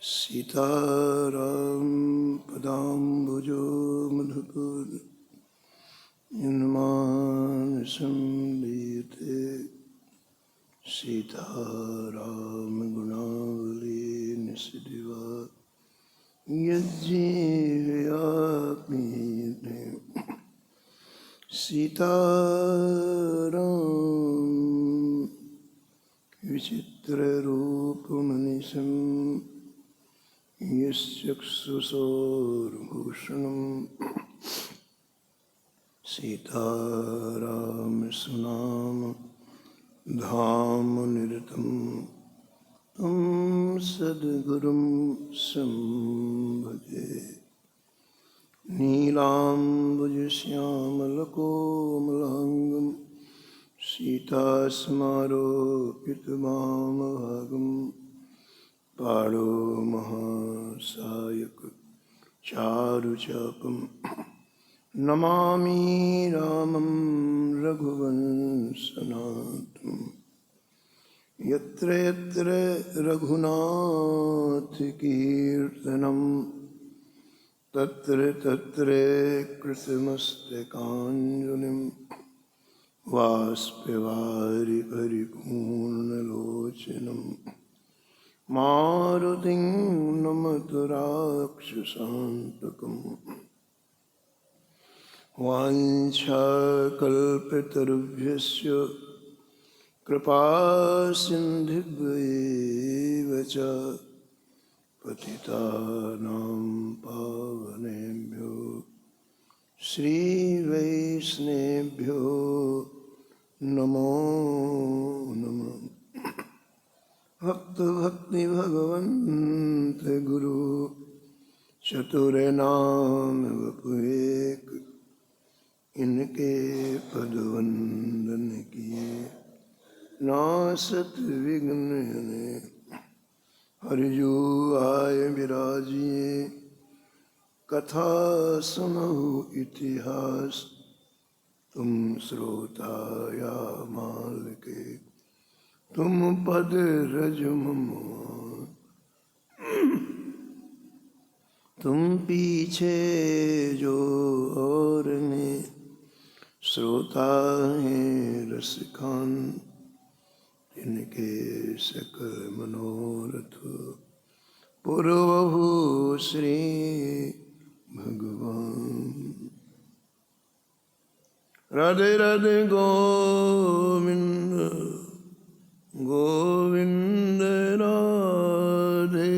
सीताराम पदाम्बुजो मधुपूर यन्मानसं लीयते सीताराम गुणावली निसिदिवा यज्जीवयात्मीयते सीताराम विचित्ररूपमनिशं यश्चक्षुषोर्भूषणं सीताराम सुनाम धाम निरतं तं सद्गुरुं संभजे। नीलाम्बुजश्यामलकोमलाङ्गं सीतास्मारोपितवामभागं पाणो महासायक चारुचापं नमामि रामं रघुवंशनाथं। यत्र यत्र रघुनाथकीर्तनं तत्र तत्र कृतमस्तकाञ्जलिं वाष्पवारि परिपूर्णलोचनं मारुतिं नमत राक्षसान्तकम्। वाञ्छाकल्पतरुभ्यश्च कृपासिन्धुभ्यैव च पतितानां पावनेभ्यो श्रीवैष्णवेभ्यो नमो नमः। भक्त भक्ति भगवन्त गुरु चतुरनाम वपुएक इनके पदवंदन किए नासत विघ्न हने। हरिजू आय विराजिए कथा सुनहु इतिहास तुम श्रोता या माल के तुम पद रजमम तुम पीछे जो और में श्रोता है रसिकान इनके सकल मनोरथ पूर्वहु श्री भगवान। राधे राधे गोविंद गोविंद राधे।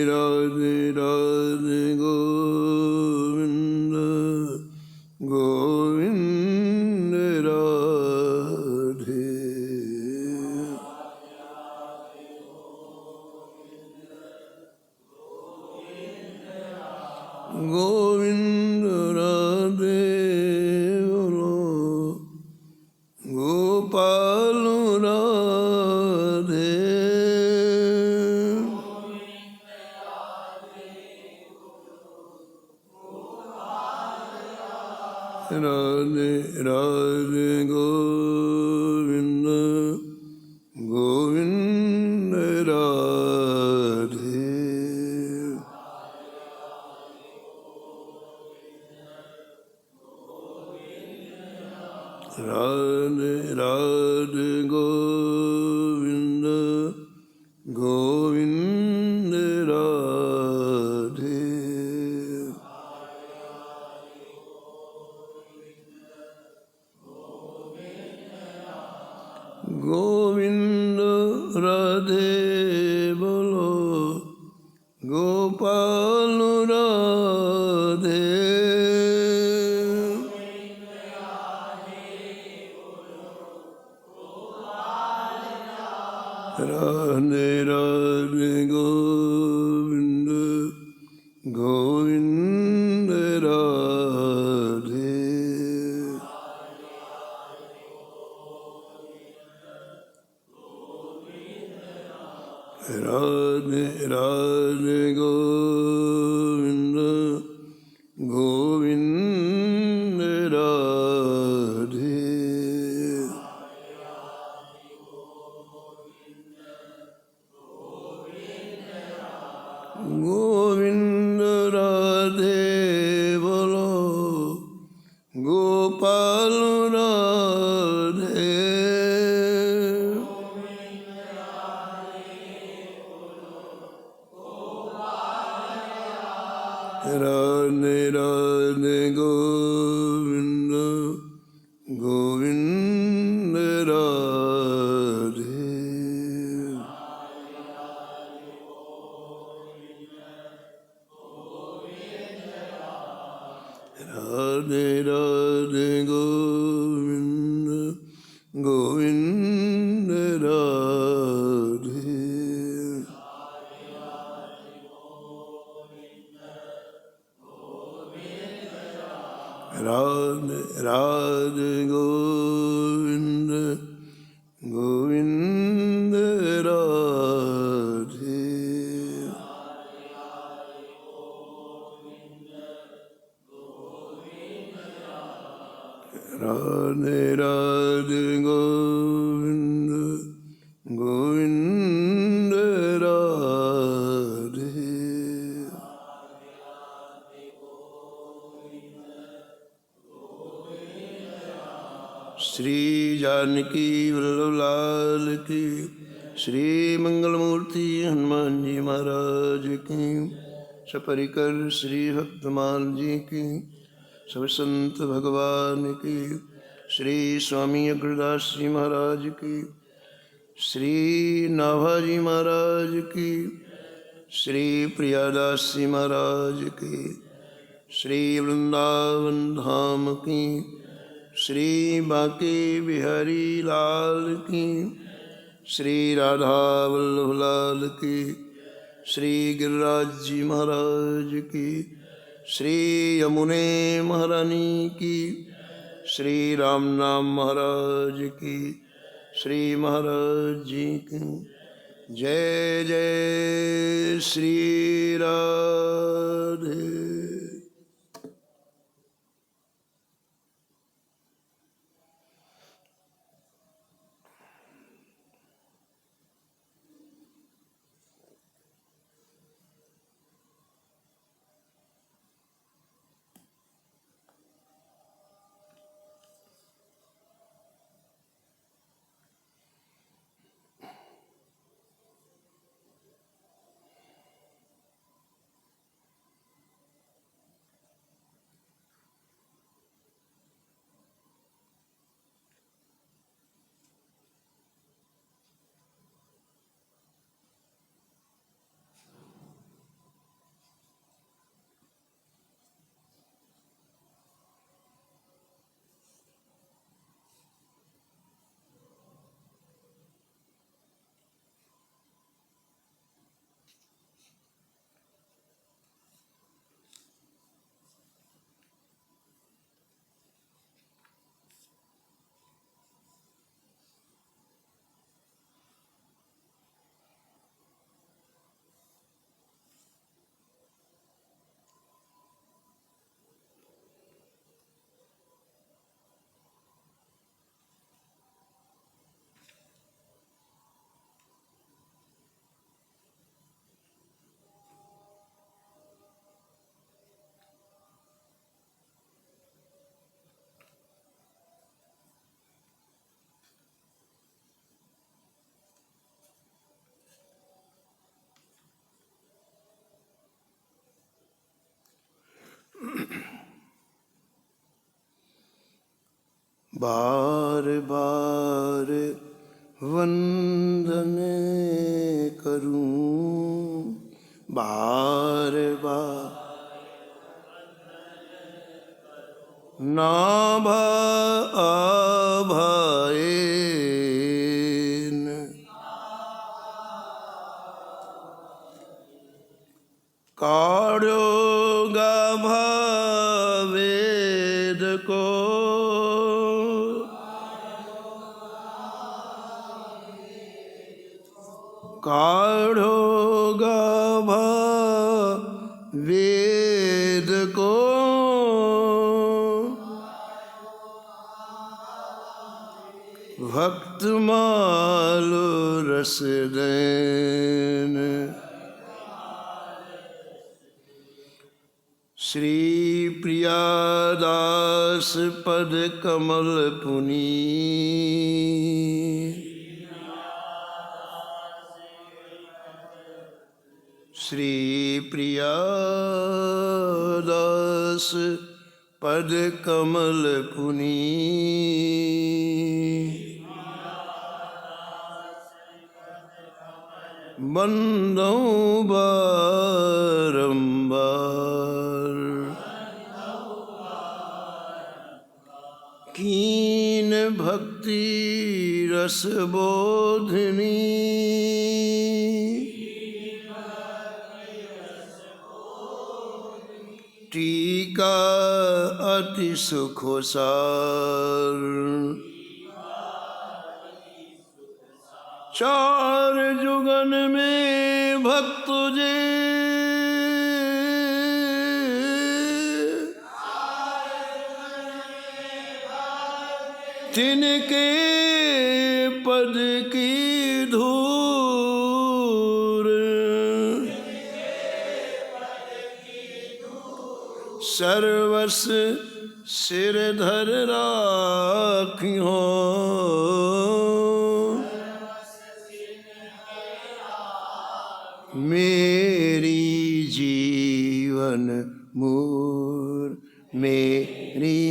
राधे राधे गोविंद गोविंद राधे। गोविंद राधे बोलो गोपाल राधे। राधे राधे गोविंद गोविंद राधे। राधे राधे गोविंद गोविंद राधे। गोविंद राधे बोलो गोपाल राधे। राधे राधे गोविंद गोविंद राधे। राधे राधे गोविंद गोविंद गोविंद राधे राधे राधे गोविंद गोविंद राधे श्री जानकी वल्लभ लाल की, श्री मंगलमूर्ति हनुमान जी महाराज की, सपरिकर श्री भक्तमाल जी की, सब संत भगवान की, श्री स्वामी अग्रदास जी महाराज की, श्री नाभाजी महाराज की, श्री प्रियादास जी महाराज की, श्री वृंदावन धाम की, श्री बांके बिहारी लाल की, श्री राधा वल्लभ लाल की, श्री गिरिराज जी महाराज की, श्री यमुने महारानी की, श्री राम नाम महाराज की, श्री महाराज जी की। जय जय श्री राधे। बार बार वंदन करूं, बार बार नाभा आभाएन, काढ़ो गाभा वेद को, काढ़ो गाभा वेद को, भक्त मालो रस देन, श्री प्रियादास पद कमल पुनी, श्री प्रियादास पद कमल पुनी, बंदौ बारंबार, कीन भक्ति रस बोधनी, टीका अति सुखसार, चार जुगन में भक्त जे तिनके पद की धूर सर्वस सिर धर राखियो मेरी जीवन मूर मेरी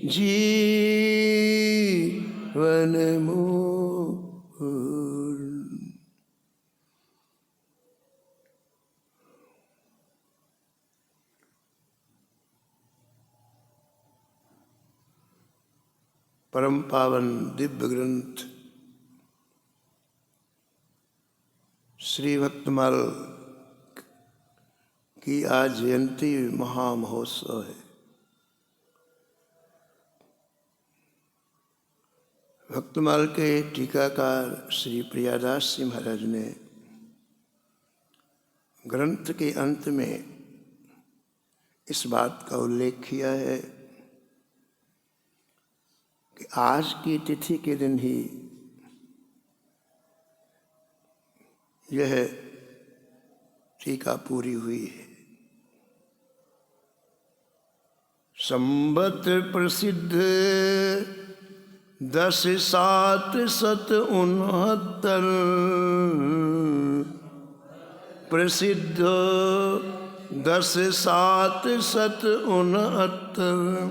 जीवन मूर। परम पावन दिव्य ग्रंथ श्री भक्तमाल की आज जयंती महामहोत्सव है। भक्तमाल के टीकाकार श्री प्रियादास जी महाराज ने ग्रंथ के अंत में इस बात का उल्लेख किया है कि आज की तिथि के दिन ही यह टीका पूरी हुई है। संवत प्रसिद्ध 10,769 प्रसिद्ध 10,769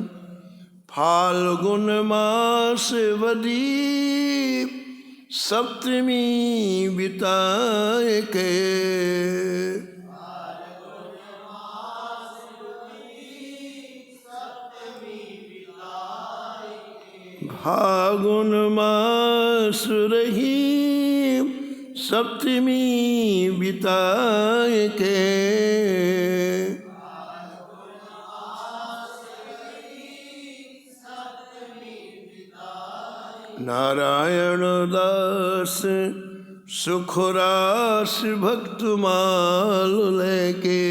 फाल्गुन मास वदी सप्तमी बिताए के फागुन मास रही सप्तमी बिताए के नारायण दास सुखरास भक्तमाल लेके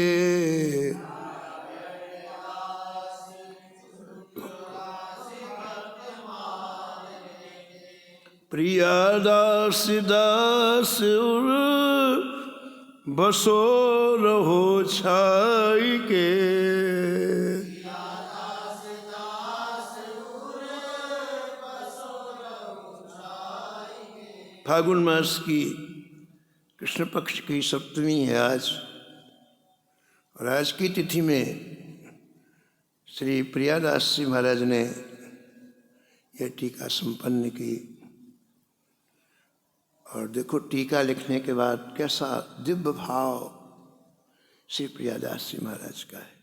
प्रियादास दास उर बसो रहो छाई के फागुन मास की कृष्ण पक्ष की सप्तमी है आज, और आज की तिथि में श्री प्रियादास जी महाराज ने यह टीका संपन्न की। और देखो टीका लिखने के बाद कैसा दिव्य भाव श्री प्रियादास जी महाराज का है।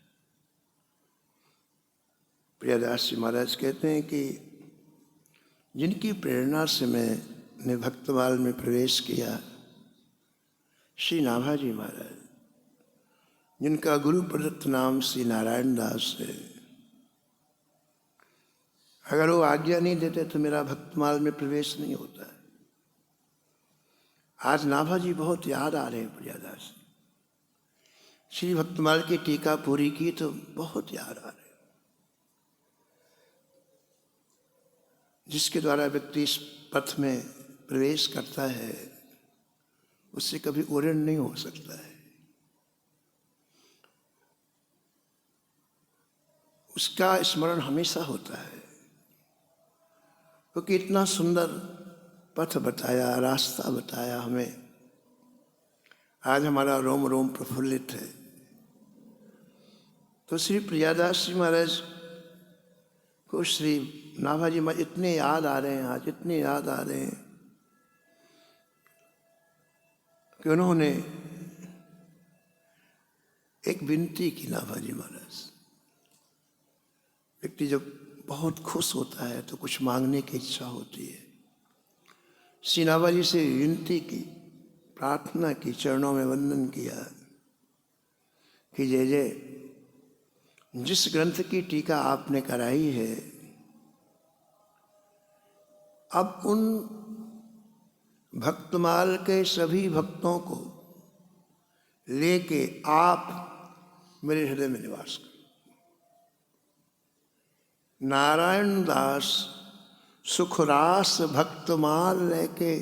प्रियादास जी महाराज कहते हैं कि जिनकी प्रेरणा से मैंने भक्तमाल में प्रवेश किया, श्री नाभाजी महाराज, जिनका गुरु प्रदत्त नाम श्री नारायण दास है, अगर वो आज्ञा नहीं देते तो मेरा भक्तमाल में प्रवेश नहीं होता है। आज नाभाजी बहुत याद आ रहे हैं प्रियादास। श्री भक्तमाल की टीका पूरी की तो बहुत याद आ रहे हैं। जिसके द्वारा व्यक्ति इस पथ में प्रवेश करता है उससे कभी उड़न नहीं हो सकता है। उसका स्मरण हमेशा होता है, क्योंकि इतना सुंदर पथ बताया, रास्ता बताया हमें। आज हमारा रोम रोम प्रफुल्लित है। तो श्री प्रियादास जी महाराज को श्री नाभाजी महाराज इतने याद आ रहे हैं, आज इतने याद आ रहे हैं कि उन्होंने एक विनती की। नाभाजी महाराज, व्यक्ति जब बहुत खुश होता है तो कुछ मांगने की इच्छा होती है। श्री नाभाजी से विनती की, प्रार्थना की, चरणों में वंदन किया कि जय जय, जिस ग्रंथ की टीका आपने कराई है, अब उन भक्तमाल के सभी भक्तों को लेके आप मेरे हृदय में निवास करो। नारायण दास सुखरास भक्तमाल लेके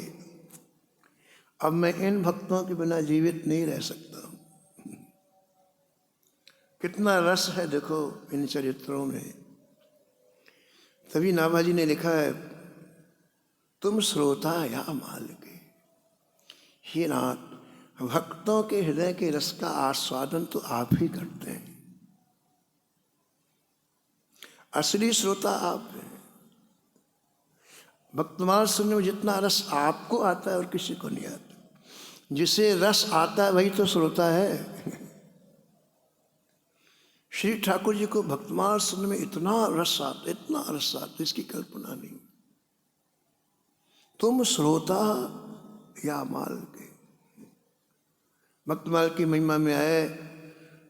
अब मैं इन भक्तों के बिना जीवित नहीं रह सकता हूं। कितना रस है देखो इन चरित्रों में। तभी नाभाजी ने लिखा है, तुम श्रोता या मालिक, हे नाथ, भक्तों के हृदय के रस का आस्वादन तो आप ही करते हैं। असली श्रोता आप हैं। भक्तमाल सुनने में जितना रस आपको आता है और किसी को नहीं आता। जिसे रस आता है वही तो श्रोता है। श्री ठाकुर जी को भक्तमाल सुनने में इतना रस आता, इतना रस आता, इसकी कल्पना नहीं। तुम श्रोता या माल के। भक्तमाल की महिमा में आए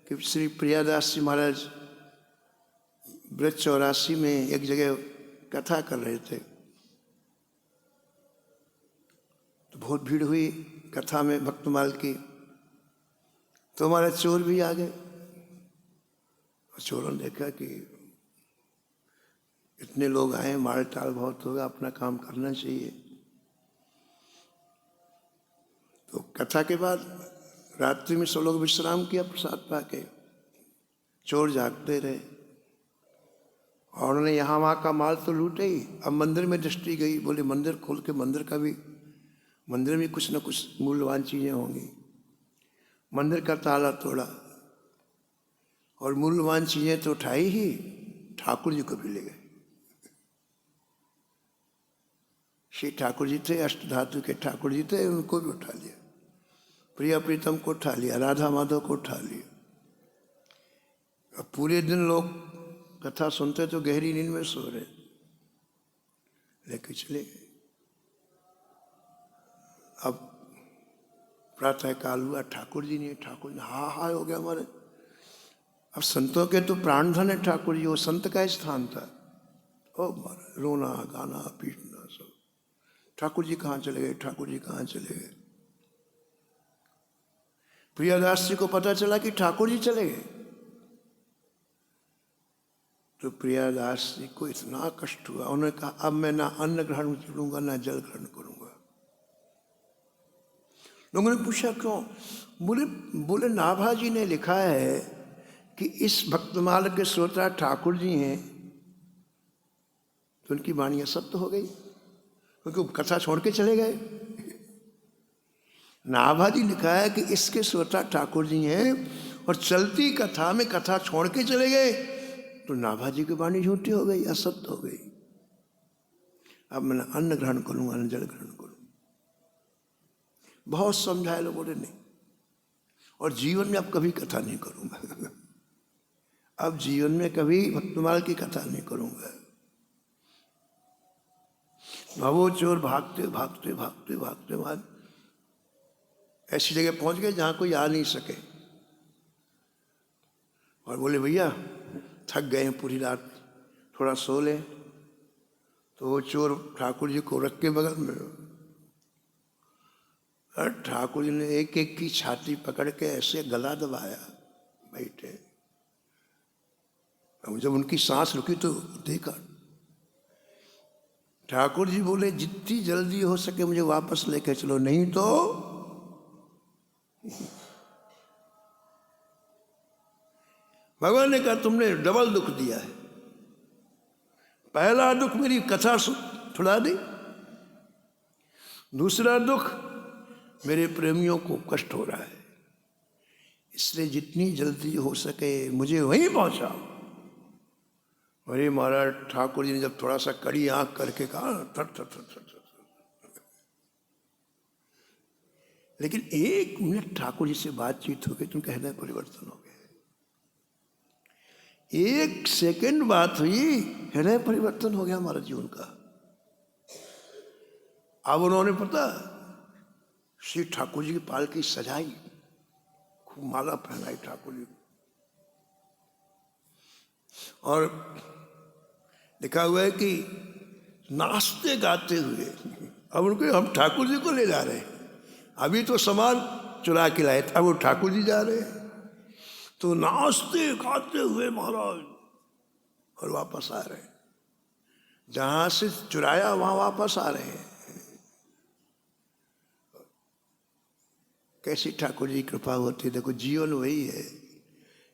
कि श्री प्रियादास जी महाराज ब्रज 84 में एक जगह कथा कर रहे थे, तो बहुत भीड़ हुई कथा में भक्तमाल की। तो हमारे चोर भी आ गए और चोरों ने देखा कि इतने लोग आए, माल टाल बहुत होगा, अपना काम करना चाहिए। तो कथा के बाद रात्रि में सब लोग विश्राम किया प्रसाद पाके, चोर जागते रहे और उन्होंने यहाँ वहाँ का माल तो लूटे ही। अब मंदिर में दृष्टि गई, बोले मंदिर खोल के मंदिर का भी, मंदिर में कुछ न कुछ मूल्यवान चीजें होंगी। मंदिर का ताला तोड़ा और मूल्यवान चीजें तो उठाई ही, ठाकुर जी को भी ले गए। श्री ठाकुर जी थे, अष्टधातु के ठाकुर जी थे, उनको भी उठा लिया। प्रिया प्रीतम को उठा लिया, राधा माधव को उठा लिया। अब पूरे दिन लोग कथा सुनते तो गहरी नींद में सो रहे, लेके चले गए। अब प्रातः काल हुआ, ठाकुर जी नहीं। ठाकुर जी हाय हो गया हमारे। अब संतों के तो प्राणधन है ठाकुर जी, वो संत का स्थान था। ओ महाराज, रोना गाना पीटना सब। ठाकुर जी कहाँ चले गए, ठाकुर जी कहाँ चले गए। प्रियादास जी को पता चला कि ठाकुर जी चले गए, तो प्रियादास जी को इतना कष्ट हुआ। उन्होंने कहा, अब मैं ना अन्न ग्रहण करूंगा ना जल ग्रहण करूंगा। लोगों ने पूछा क्यों? बोले नाभाजी ने लिखा है कि इस भक्तमाल के श्रोता ठाकुर जी हैं, तो उनकी वाणी असत्य हो गई क्योंकि वो कथा छोड़ के चले गए। नाभाजी लिखा है कि इसके श्रोता ठाकुर जी हैं और चलती कथा में कथा छोड़ के चले गए, तो नाभाजी की वाणी झूठी हो गई, असत्य हो गई। अब मैं अन्न ग्रहण करूंगा न जल ग्रहण करूंगा। बहुत समझाए लोगों ने, नहीं। और जीवन में अब कभी कथा नहीं करूंगा। अब जीवन में कभी भक्तमाल की कथा नहीं करूंगा। वो चोर भागते भागते भागते भागते बाद ऐसी जगह पहुंच गए जहां कोई आ नहीं सके, और बोले भैया थक गए हैं पूरी रात, थोड़ा सो ले। तो वो चोर ठाकुर जी को रख के बगल में, और ठाकुर जी ने एक एक की छाती पकड़ के ऐसे गला दबाया, बैठे। जब उनकी सांस रुकी तो देखा, ठाकुर जी बोले जितनी जल्दी हो सके मुझे वापस लेके चलो, नहीं तो भगवान ने कहा तुमने डबल दुख दिया है। पहला दुख मेरी कथा छुड़ा दी, दूसरा दुख मेरे प्रेमियों को कष्ट हो रहा है, इसलिए जितनी जल्दी हो सके मुझे वहीं पहुंचाओ। अरे महाराज, ठाकुर जी ने जब थोड़ा सा कड़ी आंख करके कहा थर थर थर थर थर, लेकिन एक मिनट ठाकुर जी से बातचीत हो गई तो उनका हृदय परिवर्तन हो गया। एक सेकंड बात हुई, हृदय परिवर्तन हो गया हमारा जीवन का। अब उन्होंने पता श्री ठाकुर जी की पालकी सजाई, खूब माला पहनाई ठाकुर जी, और लिखा हुआ है कि नाचते गाते हुए अब उनको हम ठाकुर जी को ले जा रहे हैं, अभी तो सामान चुरा के लाए थे, अब वो ठाकुर जी जा रहे हैं। तो नाचते गाते हुए महाराज और वापस आ रहे हैं, जहां से चुराया वहां वापस आ रहे हैं। कैसी ठाकुर जी कृपा होती है। देखो जीवन वही है,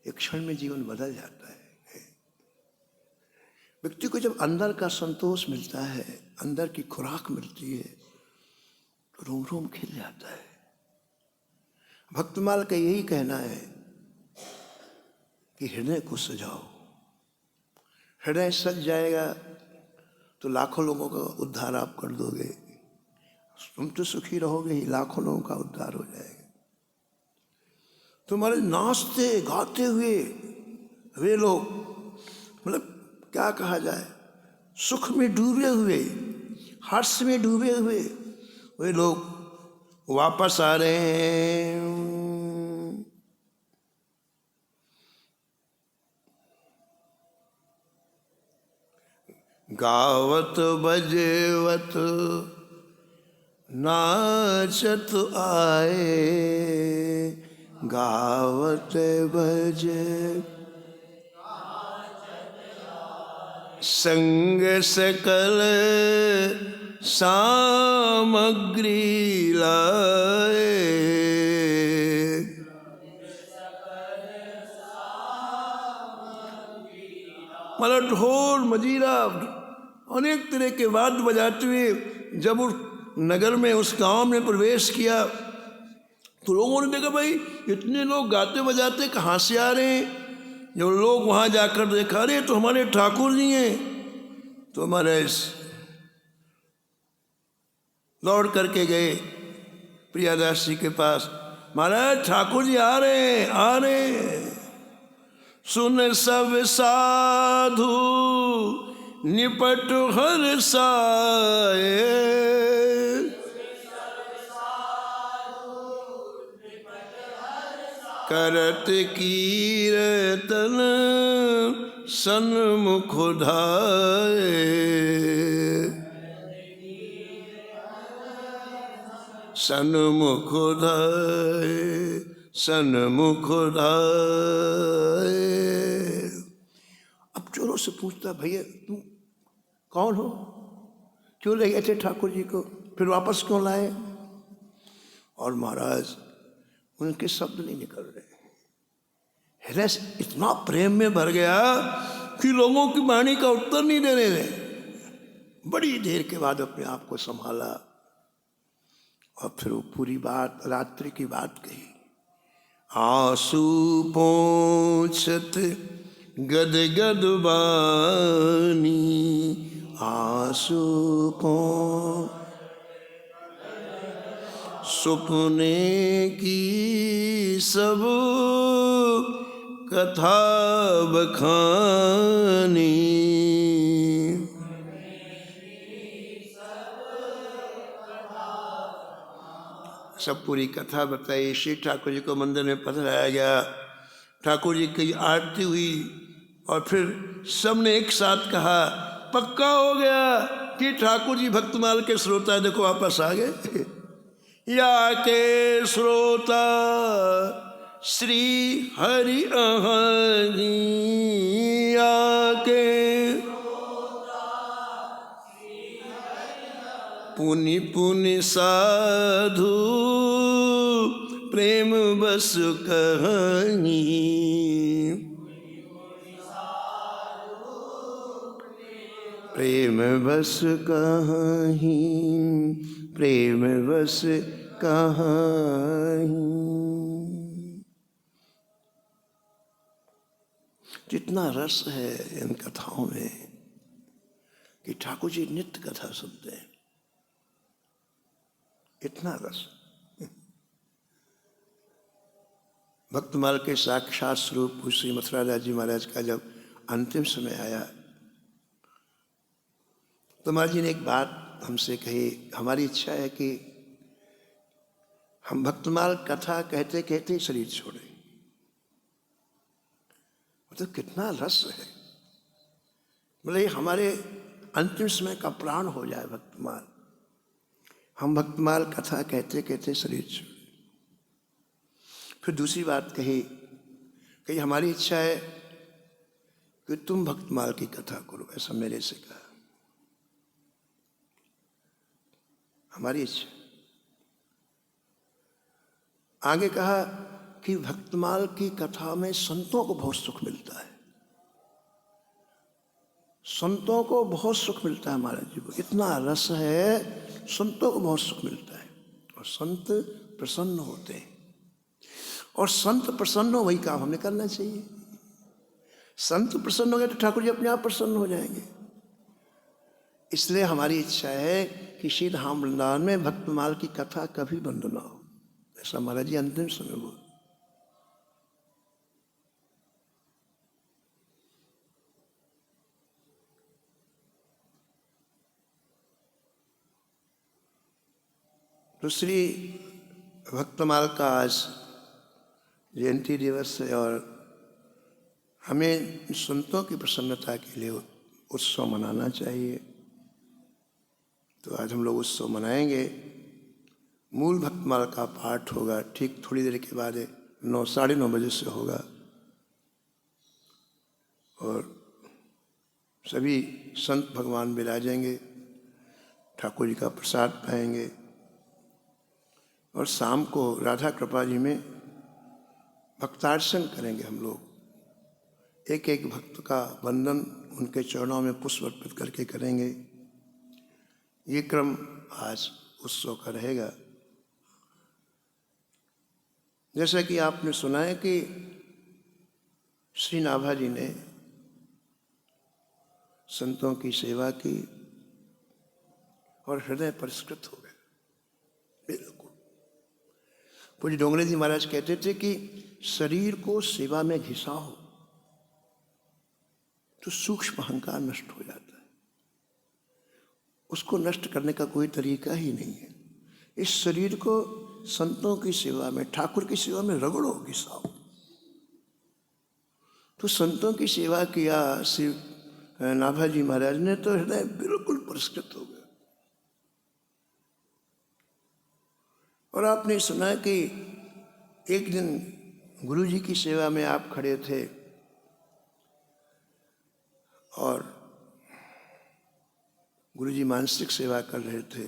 एक क्षण में जीवन बदल जाता है। व्यक्ति को जब अंदर का संतोष मिलता है, अंदर की खुराक मिलती है, तो रोम रोम खिल जाता है। भक्तमाल का यही कहना है कि हृदय को सजाओ। हृदय सज जाएगा तो लाखों लोगों का उद्धार आप कर दोगे। तुम तो सुखी रहोगे ही, लाखों लोगों का उद्धार हो जाएगा। तुम्हारे नाचते गाते हुए वे लोग, मतलब क्या कहा जाए, सुख में डूबे हुए, हर्ष में डूबे हुए वे लोग वापस आ रहे हैं। गावत बजेवत नाचत आए, गावत बजे संग सकल सामग्री लाए। मतलब ढोल मजीरा अनेक तरह के वाद्य बजाते हुए जब उस नगर में, उस गांव में प्रवेश किया, तो लोगों ने देखा भाई इतने लोग गाते बजाते कहाँ से आ रहे हैं। जब लोग वहाँ जाकर देखा, अरे तो हमारे ठाकुर जी हैं। तो हमारे लौट करके गए प्रियादास जी के पास, महाराज ठाकुर जी आ रहे हैं, आ रहे हैं। सुन सब साधु निपट हर साए, करत कीर्तन सन्मुख धाये। सन्मुख धाये, सन्मुख धाये। अब चोरों से पूछता, भैया तुम कौन हो, क्यों ले गए थे ठाकुर जी को, फिर वापस क्यों लाए? और महाराज उनके शब्द नहीं निकल रहे, हृदय इतना प्रेम में भर गया कि लोगों की वाणी का उत्तर नहीं देने लगे। बड़ी देर के बाद अपने आप को संभाला और फिर वो पूरी बात, रात्रि की बात कही। आंसू पोंछत गद गद बानी, आंसू पोंछ सुपने की सब कथा बखानी। सब पूरी कथा बताई। श्री ठाकुर जी को मंदिर में पधराया गया, ठाकुर जी की आरती हुई और फिर सबने एक साथ कहा, पक्का हो गया कि ठाकुर जी भक्तमाल के श्रोता देखो वापस आ गए। या के श्रोता श्री हरि अहनी, या के पुनि पुनि साधु प्रेम बस कहानी। प्रेम बस कहानी, प्रेम बस कहानी। जितना रस है इन कथाओं में कि ठाकुर जी नित्य कथा सुनते हैं, इतना रस। भक्तमाल के साक्षात स्वरूप श्री मथुरादास जी महाराज का जब अंतिम समय आया, तो महाराज जी ने एक बात हमसे कही, हमारी इच्छा है कि हम भक्तमाल कथा कहते कहते शरीर छोड़ें। मतलब कितना रस है, मतलब ये हमारे अंतिम समय का प्राण हो जाए भक्तमाल। हम भक्तमाल कथा कहते कहते शरीर छोड़े। फिर दूसरी बात कही हमारी इच्छा है कि तुम भक्तमाल की कथा करो, ऐसा मेरे से कहा, हमारी इच्छा। आगे कहा कि भक्तमाल की कथा में संतों को बहुत सुख मिलता है, संतों को बहुत सुख मिलता है महाराज जी को, इतना रस है, संतों को बहुत सुख मिलता है और संत प्रसन्न होते हैं। और संत प्रसन्न हो वही काम हमने करना चाहिए। संत प्रसन्न हो गए तो ठाकुर जी अपने आप प्रसन्न हो जाएंगे। इसलिए हमारी इच्छा है कि श्री धाम वृंदावन में भक्तमाल की कथा कभी बंद ना हो, ऐसा महाराज जी अंतिम समय बोल। दूसरी भक्तमाल का आज जयंती दिवस है और हमें संतों की प्रसन्नता के लिए उत्सव मनाना चाहिए। तो आज हम लोग उत्सव मनाएंगे। मूल भक्तमाल का पाठ होगा ठीक थोड़ी देर के बाद 9 साढ़े 9 बजे से होगा और सभी संत भगवान विराजेंगे, ठाकुर जी का प्रसाद पाएंगे और शाम को राधा कृपा जी में भक्तार्चन करेंगे। हम लोग एक एक भक्त का वंदन उनके चरणों में पुष्प अर्पित करके करेंगे। ये क्रम आज उत्सव का रहेगा। जैसा कि आपने सुना है कि श्री नाभा जी ने संतों की सेवा की और हृदय परिष्कृत हो गए। बिल्कुल पूज्य डोंगरे जी महाराज कहते थे कि शरीर को सेवा में घिसाओ तो सूक्ष्म अहंकार नष्ट हो जाता है। उसको नष्ट करने का कोई तरीका ही नहीं है। इस शरीर को संतों की सेवा में, ठाकुर की सेवा में रगड़ो, घिसाओ। तो संतों की सेवा किया श्री नाभा जी महाराज ने तो हृदय बिल्कुल पुरस्कृत हो गया। और आपने सुना कि एक दिन गुरु जी की सेवा में आप खड़े थे और गुरु जी मानसिक सेवा कर रहे थे।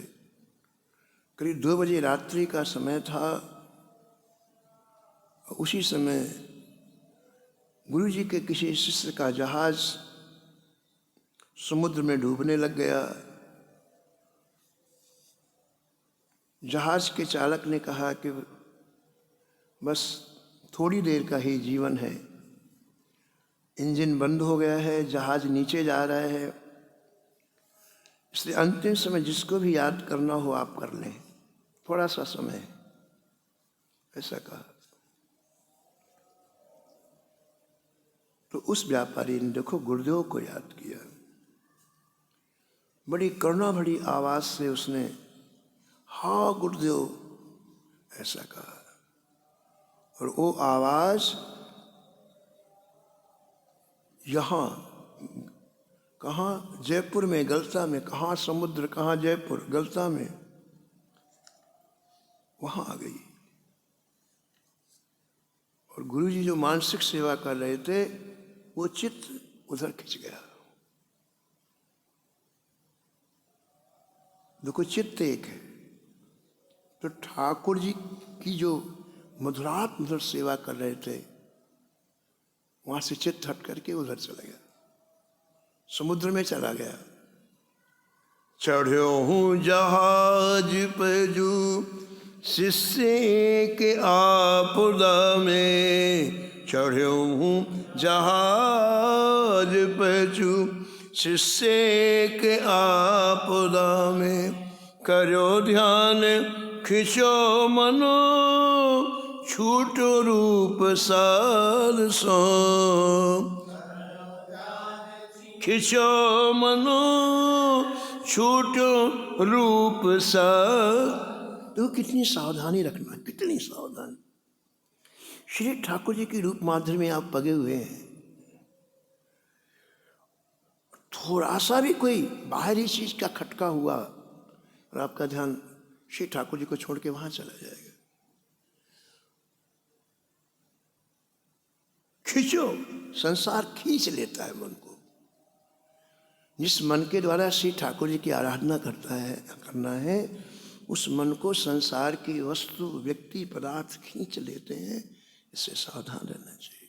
करीब 2 बजे रात्रि का समय था। उसी समय गुरु जी के किसी शिष्य का जहाज समुद्र में डूबने लग गया। जहाज के चालक ने कहा कि बस थोड़ी देर का ही जीवन है, इंजन बंद हो गया है, जहाज नीचे जा रहा है, इसलिए अंतिम समय जिसको भी याद करना हो आप कर लें, थोड़ा सा समय है, ऐसा कहा। तो उस व्यापारी ने देखो गुरुदेव को याद किया। बड़ी करुणा भरी आवाज से उसने हाँ गुरुदेव ऐसा कहा। और वो आवाज यहाँ कहाँ, जयपुर में, गलता में, कहाँ समुद्र, कहाँ जयपुर, गलता में, वहाँ आ गई। और गुरु जी जो मानसिक सेवा कर रहे थे वो चित्त उधर खिंच गया। देखो चित्त एक है, तो ठाकुर जी की जो मधुरात मधुर सेवा कर रहे थे वहां से चित्त हट करके उधर चला गया, समुद्र में चला गया। चढ़ो हूँ जहाज पे जो शिष्य के आपदा में, चढ़ो हूँ जहाज पे जो शिष्य के आपदा में, करो ध्यान खिंचो मनो छूटो रूप सार सो, खिंचो मनो छूटो रूप सार। तो कितनी सावधानी रखना, कितनी सावधानी। श्री ठाकुर जी की रूप माधुर्य में आप पगे हुए हैं, थोड़ा सा भी कोई बाहरी चीज का खटका हुआ और आपका ध्यान श्री ठाकुर जी को छोड़ के वहां चला जाएगा। खींचो, संसार खींच लेता है मन को। जिस मन के द्वारा श्री ठाकुर जी की आराधना करना है, उस मन को संसार की वस्तु, व्यक्ति, पदार्थ खींच लेते हैं। इससे सावधान रहना चाहिए,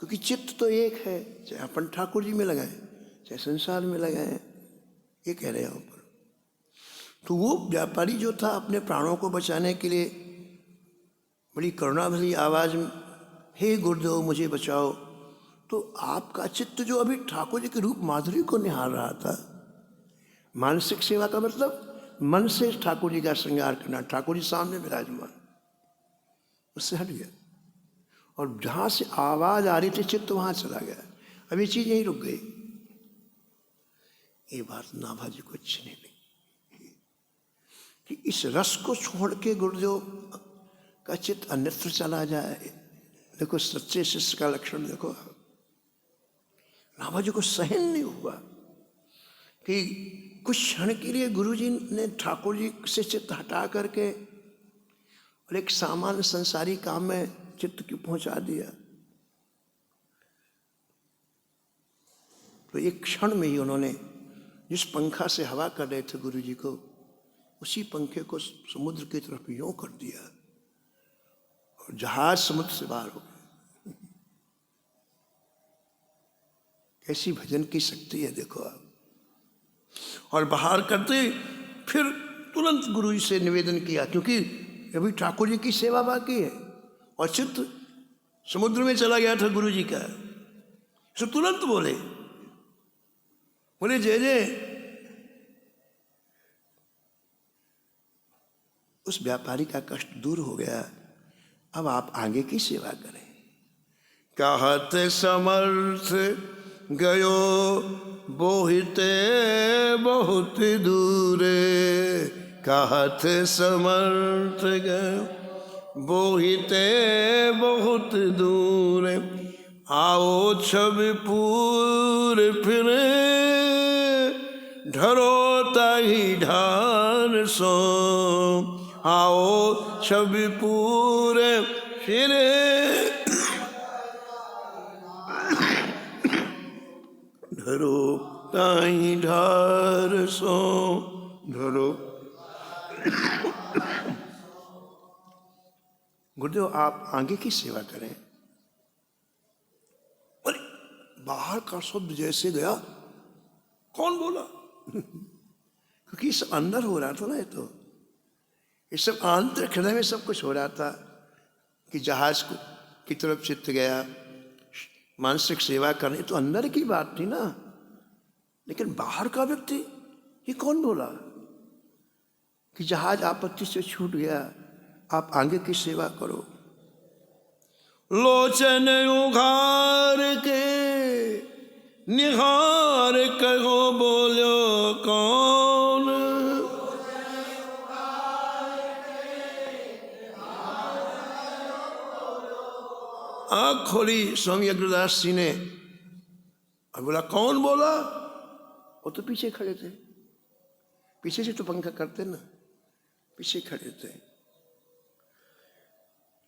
क्योंकि चित्त तो एक है, चाहे अपन ठाकुर जी में लगाएं चाहे संसार में लगाएं, ये कह रहे हैं ऊपर। तो वो व्यापारी जो था, अपने प्राणों को बचाने के लिए बड़ी करुणा भरी आवाज में, हे गुरुदेव मुझे बचाओ। तो आपका चित्त जो अभी ठाकुर जी के रूप माधुरी को निहार रहा था, मानसिक सेवा का मतलब मन से ठाकुर जी का श्रृंगार करना, ठाकुर जी सामने विराजमान, उससे हट गया। और जहां से आवाज आ रही थी चित्त वहां चला गया। अब ये चीज यहीं रुक गई। ये बात नाभा जी को अच्छी नहीं लगी कि इस रस को छोड़ के गुरुदेव का चित्त अन्यत्र चला जाए। देखो सच्चे शिष्य का लक्षण देखो। नाभा जी को सहन नहीं हुआ कि कुछ क्षण के लिए गुरु जी ने ठाकुर जी से चित्त हटा करके और एक सामान्य संसारी काम में चित्त क्यों पहुंचा दिया। तो एक क्षण में ही उन्होंने जिस पंखा से हवा कर रहे थे गुरु जी को, उसी पंखे को समुद्र की तरफ यूं कर दिया और जहाज समुद्र से बाहर हो गया। कैसी भजन की शक्ति है देखो आप। और बाहर करते फिर तुरंत गुरु जी से निवेदन किया, क्योंकि अभी ठाकुर जी की सेवा बाकी है और चित्त समुद्र में चला गया था गुरु जी का। तो तुरंत बोले जय जय। उस व्यापारी का कष्ट दूर हो गया। अब आप आगे की सेवा करें। कहत समर्थ गयो बोहिते बहुत दूरे, कहत समर्थ गयो बोहिते बहुत दूरे, आओ छविपुर फिरे ढरो ताही ढार सो, आओ छविपुर फिरे ढरो ताही ढार सो। ढरो गुरुदेव आप आगे की सेवा करें। बाहर का शब्द जैसे गया, कौन बोला? क्योंकि सब अंदर हो रहा था ना। ये सब आंतरिक हृदय में सब कुछ हो रहा था कि जहाज को की तरफ चित्त गया, मानसिक सेवा करनी तो अंदर की बात थी ना। लेकिन बाहर का व्यक्ति ये कौन बोला कि जहाज आपत्ति से छूट गया, आप आगे की सेवा करो। लोचन उघार के निहार कहो बोलो कौन, आँख खोली स्वामी अग्रदास जी ने और बोला कौन बोला? वो तो पीछे खड़े थे, पीछे से तो पंखा करते ना, पीछे खड़े थे।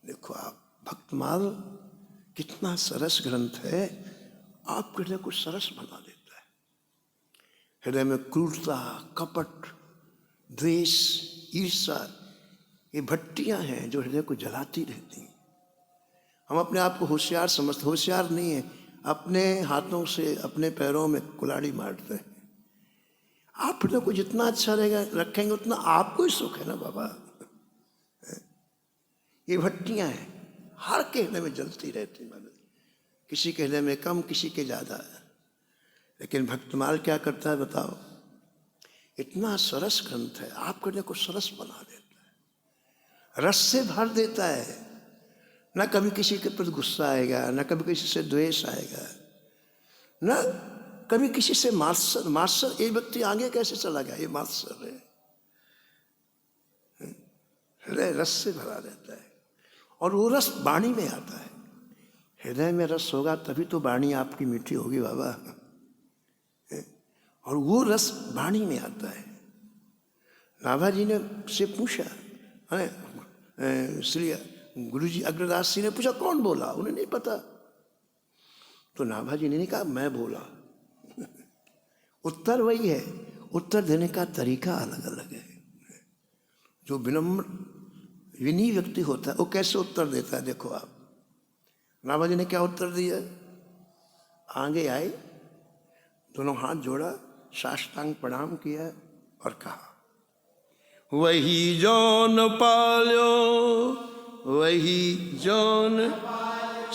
देखो आप भक्तमाल कितना सरस ग्रंथ है, आपके हृदय को सरस बना देता है। हृदय में क्रूरता, कपट, द्वेष, ईर्ष्या, ये भट्टियां हैं जो हृदय को जलाती रहती हैं। हम अपने आप को होशियार समझते, होशियार नहीं है, अपने हाथों से अपने पैरों में कुल्हाड़ी मारते हैं। आप हृदय को जितना अच्छा रहेगा रखेंगे उतना आपको ही सुख है ना बाबा। ये भट्टियां हैं, हर के हृदय में जलती रहती है, किसी के हृदय में कम, किसी के ज्यादा। लेकिन भक्तमाल क्या करता है बताओ? इतना सरस ग्रंथ है, आपके हृदय को सरस बना देता है, रस से भर देता है। न कभी किसी के प्रति गुस्सा आएगा, न कभी किसी से द्वेष आएगा, न कभी किसी से मात्सर। मात्सर ये व्यक्ति आगे कैसे चला गया? ये मात्सर है। हृदय रस से भरा रहता है और वो रस वाणी में आता है। हृदय में रस होगा तभी तो वाणी आपकी मीठी होगी बाबा। और वो रस वाणी में आता है। नाभाजी ने से पूछा, श्री गुरु जी अग्रदास जी ने पूछा कौन बोला, उन्हें नहीं पता। तो नाभाजी ने नहीं कहा मैं बोला। उत्तर वही है, उत्तर देने का तरीका अलग अलग है। जो विनम्र विनयी व्यक्ति होता है वो कैसे उत्तर देता है, देखो आप। नाभाजी ने क्या उत्तर दिया, आगे आए, दोनों हाथ जोड़ा, साष्टांग प्रणाम किया और कहा, वही जौन पाल्यो वही जौन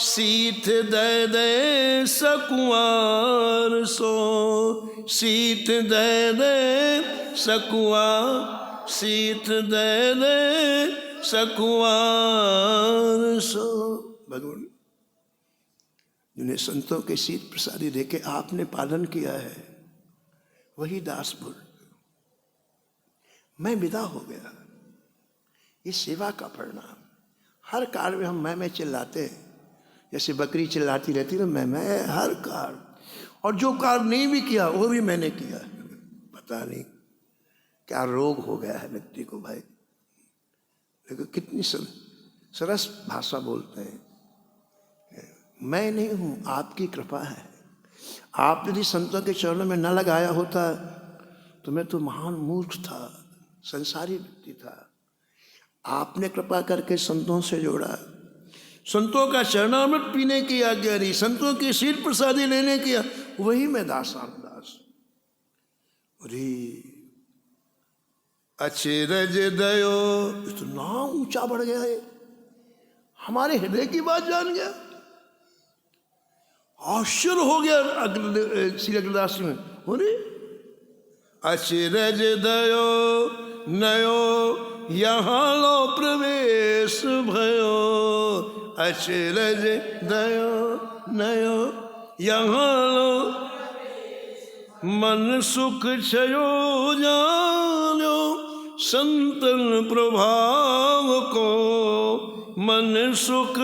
सीठ दे दे सकुआर सो, सीठ दे दे सकुआ, सीठ दे दे सकुआर सो। भगवान जिन्हें संतों के शीत प्रसादी देके आपने पालन किया है, वही दास बोल, मैं विदा हो गया। ये सेवा का परिणाम। हर कार में हम मैं चिल्लाते हैं, जैसे बकरी चिल्लाती रहती है मैं हर कार, और जो कार नहीं भी किया वो भी मैंने किया। पता नहीं क्या रोग हो गया है व्यक्ति को भाई। देखो कितनी सरस भाषा बोलते हैं, मैं नहीं हूँ, आपकी कृपा है। आप यदि संतों के चरणों में न लगाया होता तो मैं तो महान मूर्ख था, संसारी व्यक्ति था। आपने कृपा करके संतों से जोड़ा, संतों का चरणामृत पीने की आज्ञा दी, संतों की शील प्रसादी लेने की, वही मैं दास रामदास। अरे अचरज दयो, इतना ऊंचा बढ़ गया है, हमारे हृदय की बात जान गया। आश्चर्य हो गया श्री अग्रदास में। अरे अचरज दयो नयो यहाँ लो प्रवेश भयो, अचरज दयो नयो यहाँ लो मन सुख छयो जानो संतन प्रभाव को, मन सुख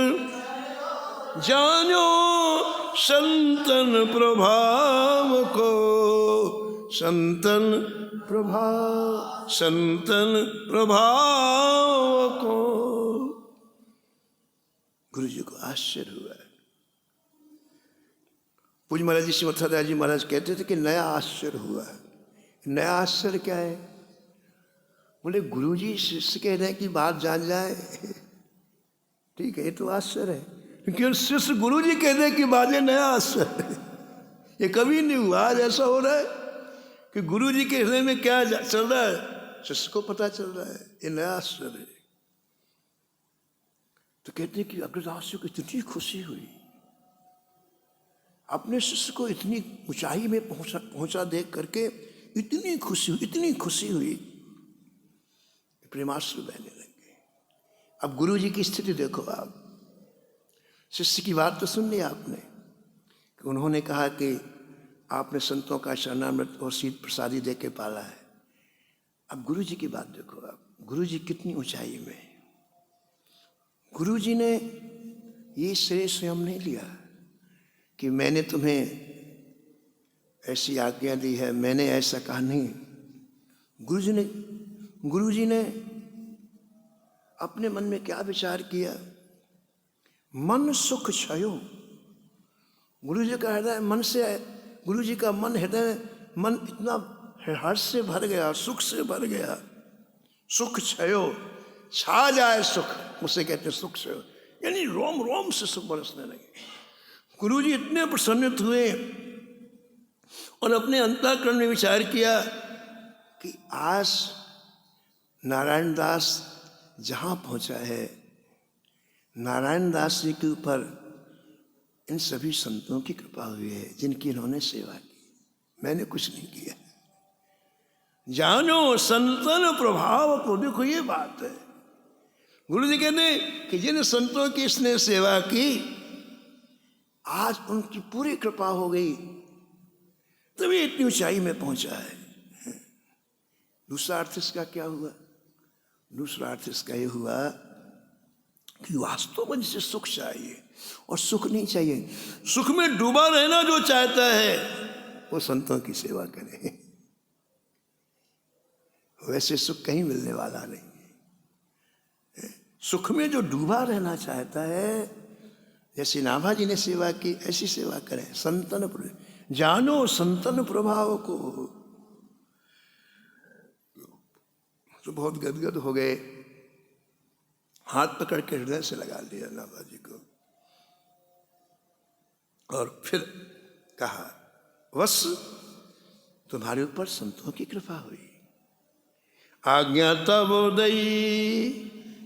जानो संतन प्रभाव को, संतन प्रभाव, संतन प्रभाव को। गुरु जी को आश्चर्य हुआ है। पूज्य महाराज जी श्रीमद्दास जी महाराज कहते थे कि नया आश्चर्य हुआ है। नया आश्चर्य क्या है? बोले गुरु जी शिष्य कहने की बात जान जाए, ठीक है, ये तो आश्चर्य है। क्योंकि शिष्य गुरु जी कहने की बात है, नया आश्चर्य है। ये कभी नहीं हुआ, आज ऐसा हो रहा है कि गुरु जी के हृदय में क्या चल रहा है शिष्य को पता चल रहा है। ये नया आश्चर्य है। तो कहते हैं कि अग्रदास जी को इतनी खुशी हुई, अपने शिष्य को इतनी ऊंचाई में पहुंचा देख करके इतनी खुशी हुई, प्रेमाश्रु बहने लगे। अब गुरु जी की स्थिति देखो आप। शिष्य की बात तो सुन ली आपने कि उन्होंने कहा कि आपने संतों का शरणामृत और शीत प्रसादी दे के पाला है। अब गुरु जी की बात देखो आप, गुरु जी कितनी ऊंचाई में। गुरु जी ने ये श्रेय स्वयं नहीं लिया कि मैंने तुम्हें ऐसी आज्ञा दी है, मैंने ऐसा कहा, नहीं। गुरु जी ने अपने मन में क्या विचार किया, मन सुख छयो। गुरु जी का हृदय मन से, गुरु जी का मन इतना हर्ष से भर गया, सुख से भर गया। सुख छयो, छा जाए सुख, उसे कहते हैं सुख छयो, यानी रोम रोम से सुख बरसने लगे। गुरु जी इतने प्रसन्नित हुए और अपने अंतःकरण में विचार किया कि आज नारायण दास जहाँ पहुँचा है, नारायण दास जी के ऊपर इन सभी संतों की कृपा हुई है जिनकी इन्होंने सेवा की, मैंने कुछ नहीं किया। जानो संतन प्रभाव को। देखो ये बात है, गुरु जी कहते कि जिन संतों की इसने सेवा की, आज उनकी पूरी कृपा हो गई, तभी इतनी ऊंचाई में पहुंचा है। दूसरा अर्थ इसका क्या हुआ? दूसरा अर्थ इसका ये हुआ कि वास्तव में जिसे सुख चाहिए और सुख नहीं चाहिए, सुख में डूबा रहना जो चाहता है वो संतों की सेवा करे। वैसे सुख कहीं मिलने वाला नहीं है। सुख में जो डूबा रहना चाहता है, जैसे नाभाजी ने सेवा की, ऐसी सेवा करें। संतन जानो संतन प्रभाव को। तो बहुत गदगद हो गए, हाथ पकड़ के हृदय से लगा लिया नाभाजी को, और फिर कहा, वत्स तुम्हारे ऊपर संतों की कृपा हुई, आज्ञा तब दई,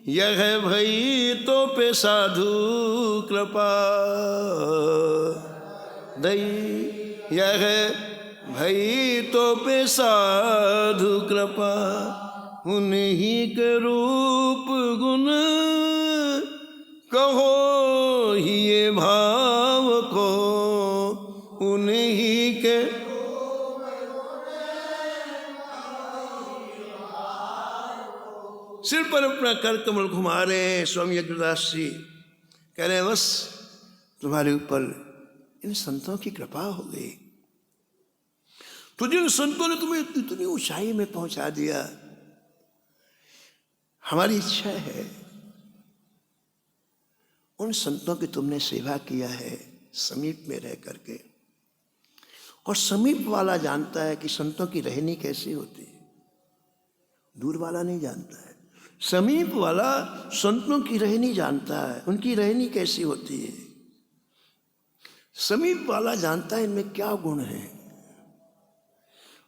यह भई तो पे साधु कृपा दई, यह भई तो पे साधु कृपा, उन्हीं के रूप गुण कहो ही ये भाव को, उन्हीं के सिर पर अपना कर कमल घुमा रहे हैं स्वामी अग्रदास जी। कह रहे हैं, बस तुम्हारे ऊपर इन संतों की कृपा हो गई, तो जिन संतों ने तुम्हें इतनी ऊंचाई में पहुंचा दिया, हमारी इच्छा है उन संतों की तुमने सेवा किया है समीप में रह करके। और समीप वाला जानता है कि संतों की रहनी कैसी होती है, दूर वाला नहीं जानता है। समीप वाला संतों की रहनी जानता है, उनकी रहनी कैसी होती है। समीप वाला जानता है इनमें क्या गुण है,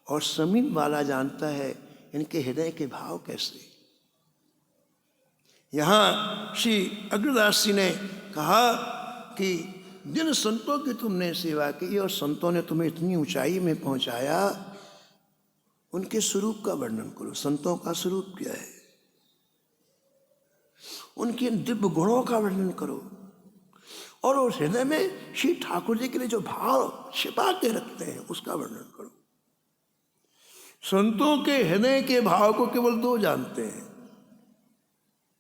और समीप वाला जानता है इनके हृदय के भाव कैसे। यहाँ श्री अग्रदास जी ने कहा कि जिन संतों की तुमने सेवा की और संतों ने तुम्हें इतनी ऊंचाई में पहुंचाया, उनके स्वरूप का वर्णन करो। संतों का स्वरूप क्या है, उनके दिव्य गुणों का वर्णन करो, और उस हृदय में श्री ठाकुर जी के लिए जो भाव छिपा के रखते हैं उसका वर्णन करो। संतों के हृदय के भाव को केवल दो जानते हैं,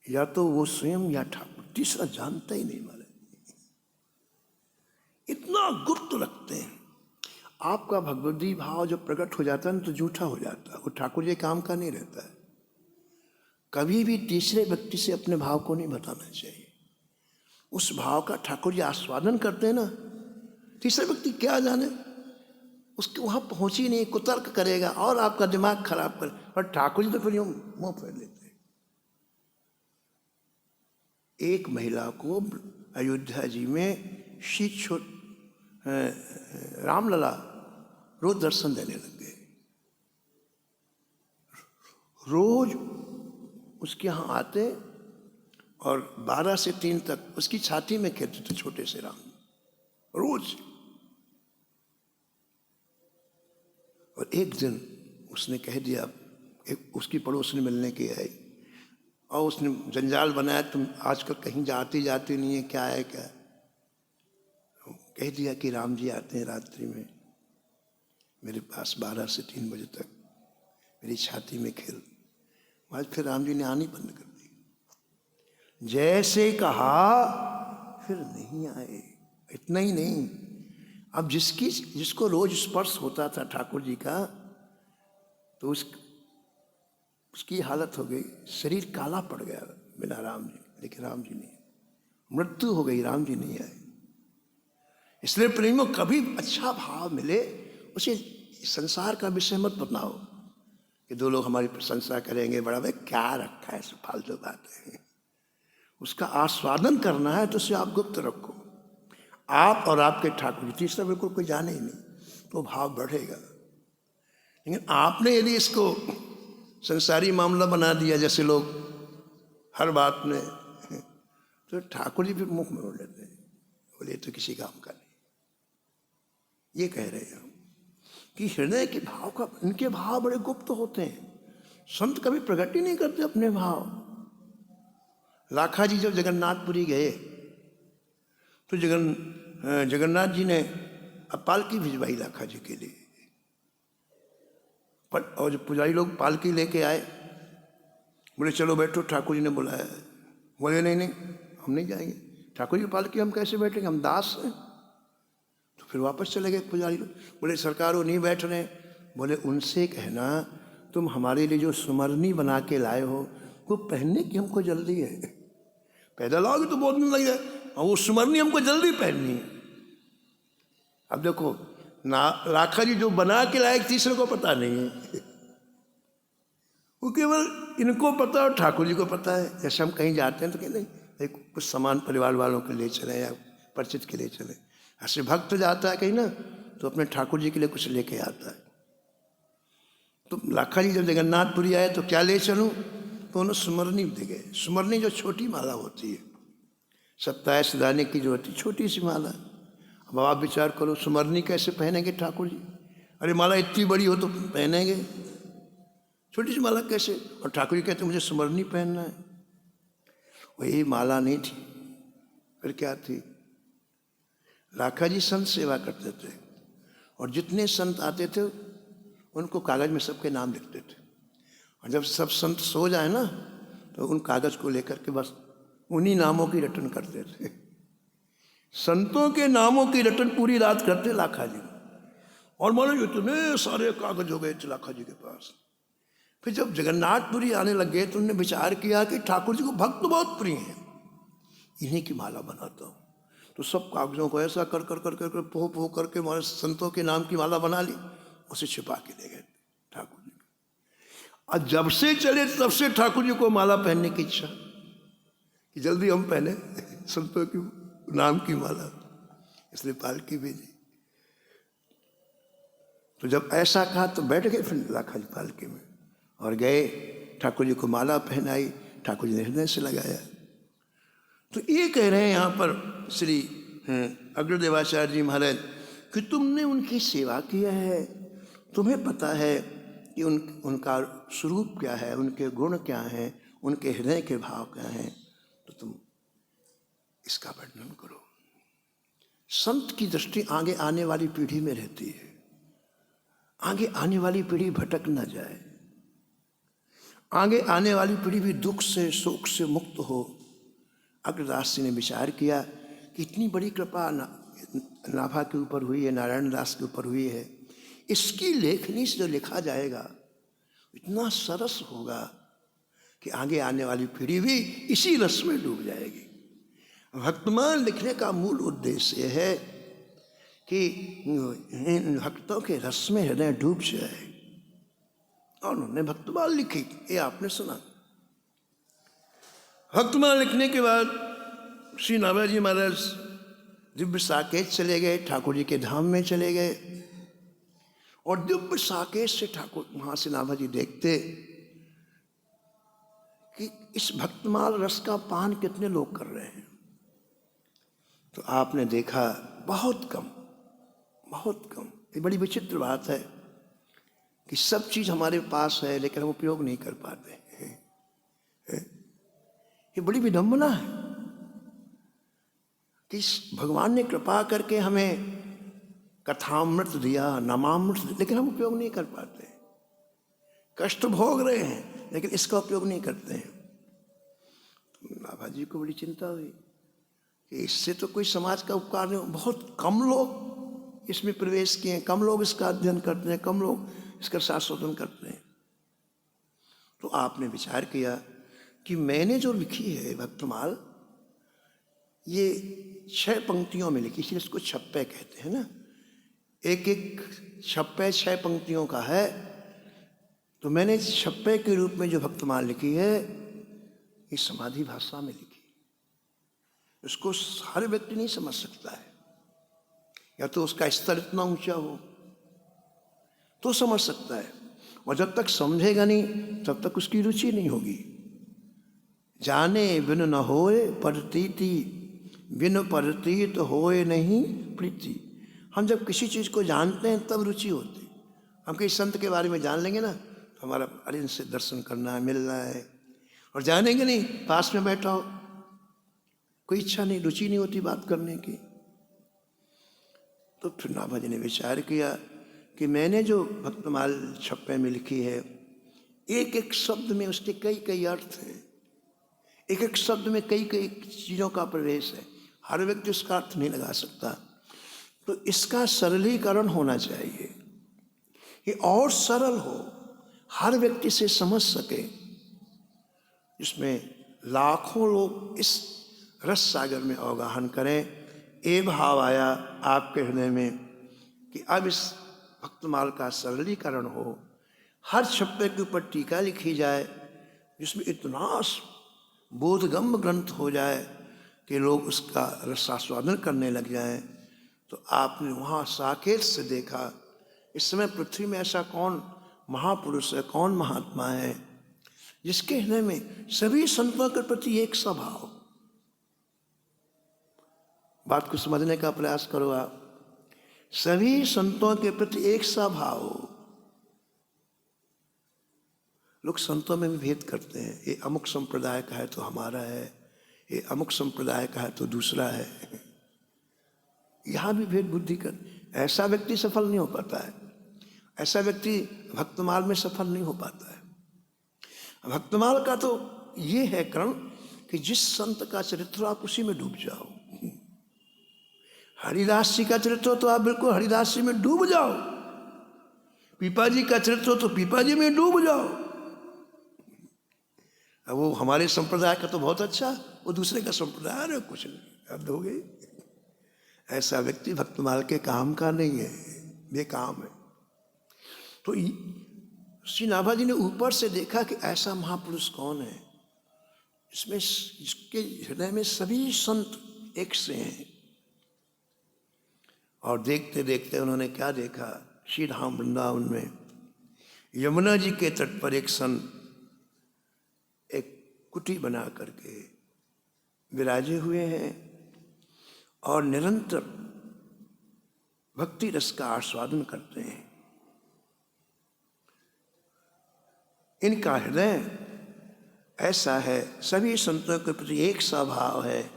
या तो वो स्वयं या ठाकुर, तीसरा जानता ही नहीं वाले। इतना गुप्त रखते हैं। आपका भगवती भाव जब प्रकट हो जाता है ना तो झूठा हो जाता है, वो ठाकुर जी काम का नहीं रहता है। कभी भी तीसरे व्यक्ति से अपने भाव को नहीं बताना चाहिए। उस भाव का ठाकुर जी आस्वादन करते हैं ना, तीसरे व्यक्ति क्या जाने, उसके वहां पहुंच ही नहीं, कुतर्क करेगा और आपका दिमाग खराब कर। और ठाकुर जी तो फिर यूं मुंह फेर लेते हैं। एक महिला को अयोध्या जी में श्री रामलला रोज दर्शन देने लग गए। रोज उसके यहाँ आते और 12 से 3 तक उसकी छाती में खेलते थे छोटे से राम, रोज। और एक दिन उसने कह दिया, एक उसकी पड़ोस ने मिलने के आई और उसने जंजाल बनाया, तुम आजकल कहीं जाती नहीं है, क्या है क्या। कह दिया कि राम जी आते हैं रात्रि में मेरे पास 12 से 3 बजे तक, मेरी छाती में खेल। आज फिर राम जी ने आनी बंद कर दी। जैसे कहा फिर नहीं आए। इतना ही नहीं, अब जिसको रोज स्पर्श होता था ठाकुर जी का, तो उसकी हालत हो गई, शरीर काला पड़ गया बिना राम जी। लेकिन राम जी नहीं, मृत्यु हो गई, राम जी नहीं आए। इसलिए प्रेमियों, कभी अच्छा भाव मिले उसे संसार का विषय मत बनाओ कि 2 लोग हमारी प्रशंसा करेंगे, बड़ा भाई क्या रखा है, सब फालतू बातें। उसका आस्वादन करना है तो उसे आप गुप्त रखो, आप और आपके ठाकुर। तीसरा बिल्कुल कोई जाने ही नहीं, तो भाव बढ़ेगा। लेकिन आपने यदि इसको संसारी मामला बना दिया, जैसे लोग हर बात में, तो ठाकुर जी फिर मुख में उड़ लेते हैं, बोले तो किसी काम का नहीं। ये कह रहे हैं हम कि हृदय के भाव का, इनके भाव बड़े गुप्त होते हैं। संत कभी प्रकट ही नहीं करते अपने भाव। लाखा जी जब जगन्नाथपुरी गए तो जगन्नाथ जी ने अब पालकी भिजवाई लाखा जी के लिए। और जब पुजारी लोग पालकी लेके आए, बोले चलो बैठो, ठाकुर जी ने बुलाया। बोले नहीं हम नहीं जाएंगे, ठाकुर जी पालकी हम कैसे बैठेंगे, हम दास हैं। तो फिर वापस चले गए पुजारी लोग। बोले सरकार वो नहीं बैठ रहे। बोले उनसे कहना तुम हमारे लिए जो सुमरनी बना के लाए हो वो पहनने की हमको जल्दी है। पैदल आओगे तो बहुत दिन लग जाए, और वो सुमरनी हमको जल्दी पहननी है। अब देखो ना, लाखा जी जो बना के लाए तीसरे को पता नहीं है, वो केवल इनको पता और ठाकुर जी को पता है। जैसे हम कहीं जाते हैं तो कहते नहीं कुछ सामान परिवार वालों के लिए चले या परिचित के लिए चले। ऐसे भक्त जाता है कहीं ना तो अपने ठाकुर जी के लिए कुछ लेके आता है। तो लाखा जी जब जगन्नाथपुरी आए तो क्या ले चलूं, तो उन्होंने सुमरनी दे गए। सुमरनी जो छोटी माला होती है, 27 दाने की जो होती है, छोटी सी माला। अब आप विचार करो सुमरनी कैसे पहनेंगे ठाकुर जी? अरे माला इतनी बड़ी हो तो पहनेंगे, छोटी सी माला कैसे? और ठाकुर जी कहते मुझे सुमरनी पहनना है। वही माला नहीं थी, फिर क्या थी? लाखा जी संत सेवा करते थे और जितने संत आते थे उनको कागज में सबके नाम लिखते थे, और जब सब संत सो जाए ना तो उन कागज को लेकर के बस उन्हीं नामों की रटन करते थे। संतों के नामों की रटन पूरी रात करते लाखा जी, और मानो इतने सारे कागज हो गए थे लाखा जी के पास। फिर जब जगन्नाथपुरी आने लग गए तो उन्होंने विचार किया कि ठाकुर जी को भक्त बहुत प्रिय हैं, इन्हीं की माला बनाता हूँ। तो सब कागजों को ऐसा कर कर कर कर पोह पोह करके हमारे संतों के नाम की माला बना ली, उसे छिपा के ले गए ठाकुर जी। और जब से चले तब से ठाकुर जी को माला पहनने की इच्छा कि जल्दी हम पहने संतों की नाम की माला, इसलिए पालकी भेजी। तो जब ऐसा कहा तो बैठ गए फिर लाखा जी पालकी में और गए, ठाकुर जी को माला पहनाई, ठाकुर जी ने हृदय से लगाया। तो ये कह रहे हैं यहाँ पर श्री अग्रदेवाचार्य जी महाराज कि तुमने उनकी सेवा किया है, तुम्हें पता है कि उनका स्वरूप क्या है, उनके गुण क्या हैं, उनके हृदय के भाव क्या हैं, तो तुम इसका वर्णन करो। संत की दृष्टि आगे आने वाली पीढ़ी में रहती है, आगे आने वाली पीढ़ी भटक न जाए, आगे आने वाली पीढ़ी भी दुख से शोक से मुक्त हो। अग्रदास जी ने विचार किया कि इतनी बड़ी कृपा नाभा के ऊपर हुई है, नारायण दास के ऊपर हुई है, इसकी लेखनी से जो लिखा जाएगा इतना सरस होगा कि आगे आने वाली पीढ़ी भी इसी रस में डूब जाएगी। भक्तमान लिखने का मूल उद्देश्य है कि इन भक्तों के रस में हृदय डूब जाए, और उन्होंने भक्तमाल लिखी, ये आपने सुना। भक्तमाल लिखने के बाद श्री नाभाजी महाराज दिव्य साकेत चले गए, ठाकुर जी के धाम में चले गए, और दिव्य साकेत से ठाकुर वहां से नाभाजी देखते कि इस भक्तमाल रस का पान कितने लोग कर रहे हैं। तो आपने देखा बहुत कम, बहुत कम। ये बड़ी विचित्र बात है कि सब चीज हमारे पास है लेकिन हम उपयोग नहीं कर पाते। ये बड़ी विडंबना है कि भगवान ने कृपा करके हमें कथामृत दिया, नामामृत दिया, लेकिन हम उपयोग नहीं कर पाते। कष्ट भोग रहे हैं लेकिन इसका उपयोग नहीं करते हैं। तो बाबा जी को बड़ी चिंता हुई कि इससे तो कोई समाज का उपकार नहीं। बहुत कम लोग इसमें प्रवेश किए, कम लोग इसका अध्ययन करते हैं, कम लोग इसका शास्त्रोधन करते हैं। तो आपने विचार किया कि मैंने जो लिखी है भक्तमाल, ये 6 पंक्तियों में लिखी, इसलिए इसको छप्पे कहते हैं ना। एक एक छप्पे 6 पंक्तियों का है। तो मैंने छप्पे के रूप में जो भक्तमाल लिखी है ये समाधि भाषा में लिखी। इसको हर व्यक्ति नहीं समझ सकता है, या तो उसका स्तर इतना ऊंचा हो तो समझ सकता है, और जब तक समझेगा नहीं तब तक उसकी रुचि नहीं होगी। जाने बिन न होए प्रतीति, बिन प्रतीत होए नहीं प्रीति। हम जब किसी चीज़ को जानते हैं तब रुचि होती। हम किसी संत के बारे में जान लेंगे ना तो हमारा अरे इनसे दर्शन करना है, मिलना है, और जानेंगे नहीं, पास में बैठा हो, कोई इच्छा नहीं, रुचि नहीं होती बात करने की। तो फिर नाभाजी ने विचार किया कि मैंने जो भक्तमाल छप्पे में लिखी है, एक एक शब्द में उसके कई कई अर्थ हैं, एक एक शब्द में कई कई चीज़ों का प्रवेश है। हर व्यक्ति उसका अर्थ नहीं लगा सकता। तो इसका सरलीकरण होना चाहिए, ये और सरल हो, हर व्यक्ति से समझ सके, जिसमें लाखों लोग इस रस सागर में अवगाहन करें। ये भाव आया आपके हृदय में कि अब इस भक्तमाल का सरलीकरण हो, हर शब्द के ऊपर टीका लिखी जाए, जिसमें इतना बोधगम्य ग्रंथ हो जाए कि लोग उसका रसास्वादन करने लग जाएं। तो आपने वहाँ साकेत से देखा, इस समय पृथ्वी में ऐसा कौन महापुरुष है, कौन महात्मा है जिसके हृदय में सभी संतों के प्रति एक सा भाव। बात को समझने का प्रयास करो आप। सभी संतों के प्रति एक सा भाव हो। लोग संतों में भी भेद करते हैं, ये अमुक संप्रदाय का है तो हमारा है, ये अमुक संप्रदाय का है तो दूसरा है। यहां भी भेद बुद्धि कर, ऐसा व्यक्ति सफल नहीं हो पाता है, ऐसा व्यक्ति भक्तमाल में सफल नहीं हो पाता है। भक्तमाल का तो ये है क्रम कि जिस संत का चरित्र आप उसी में डूब जाओ। हरिदास जी का चरित्र हो तो आप बिल्कुल हरिदास जी में डूब जाओ, पीपा जी का चरित्र हो तो पीपा जी में डूब जाओ। अब वो हमारे संप्रदाय का तो बहुत अच्छा, वो दूसरे का संप्रदाय, अरे कुछ नहीं, हद हो गई। ऐसा व्यक्ति भक्तमाल के काम का नहीं है, बेकाम है। तो श्री नाभा जी ने ऊपर से देखा कि ऐसा महापुरुष कौन है इसमें, जिसके हृदय में सभी संत एक से हैं। और देखते देखते उन्होंने क्या देखा, श्री धाम वृंदावन में यमुना जी के तट पर एक संत एक कुटी बना करके विराजे हुए हैं और निरंतर भक्ति रस का आस्वादन करते हैं। इनका हृदय ऐसा है, सभी संतों के प्रति एक सा भाव है।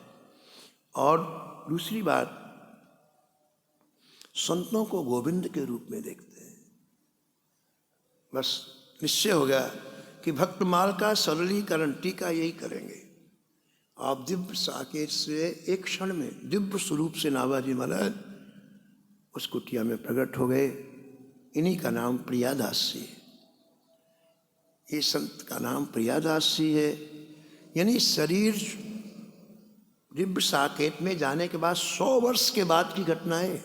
और दूसरी बात, संतों को गोविंद के रूप में देखते हैं। बस निश्चय हो गया कि भक्तमाल का सरलीकरण टीका यही करेंगे। आप दिव्य साकेत से एक क्षण में दिव्य स्वरूप से नाभा जी महाराज उस कुटिया में प्रकट हो गए। इन्हीं का नाम प्रियादास जी है। ये संत का नाम प्रियादास जी है। यानी शरीर दिव्य साकेत में जाने के बाद 100 वर्ष के बाद की घटना है।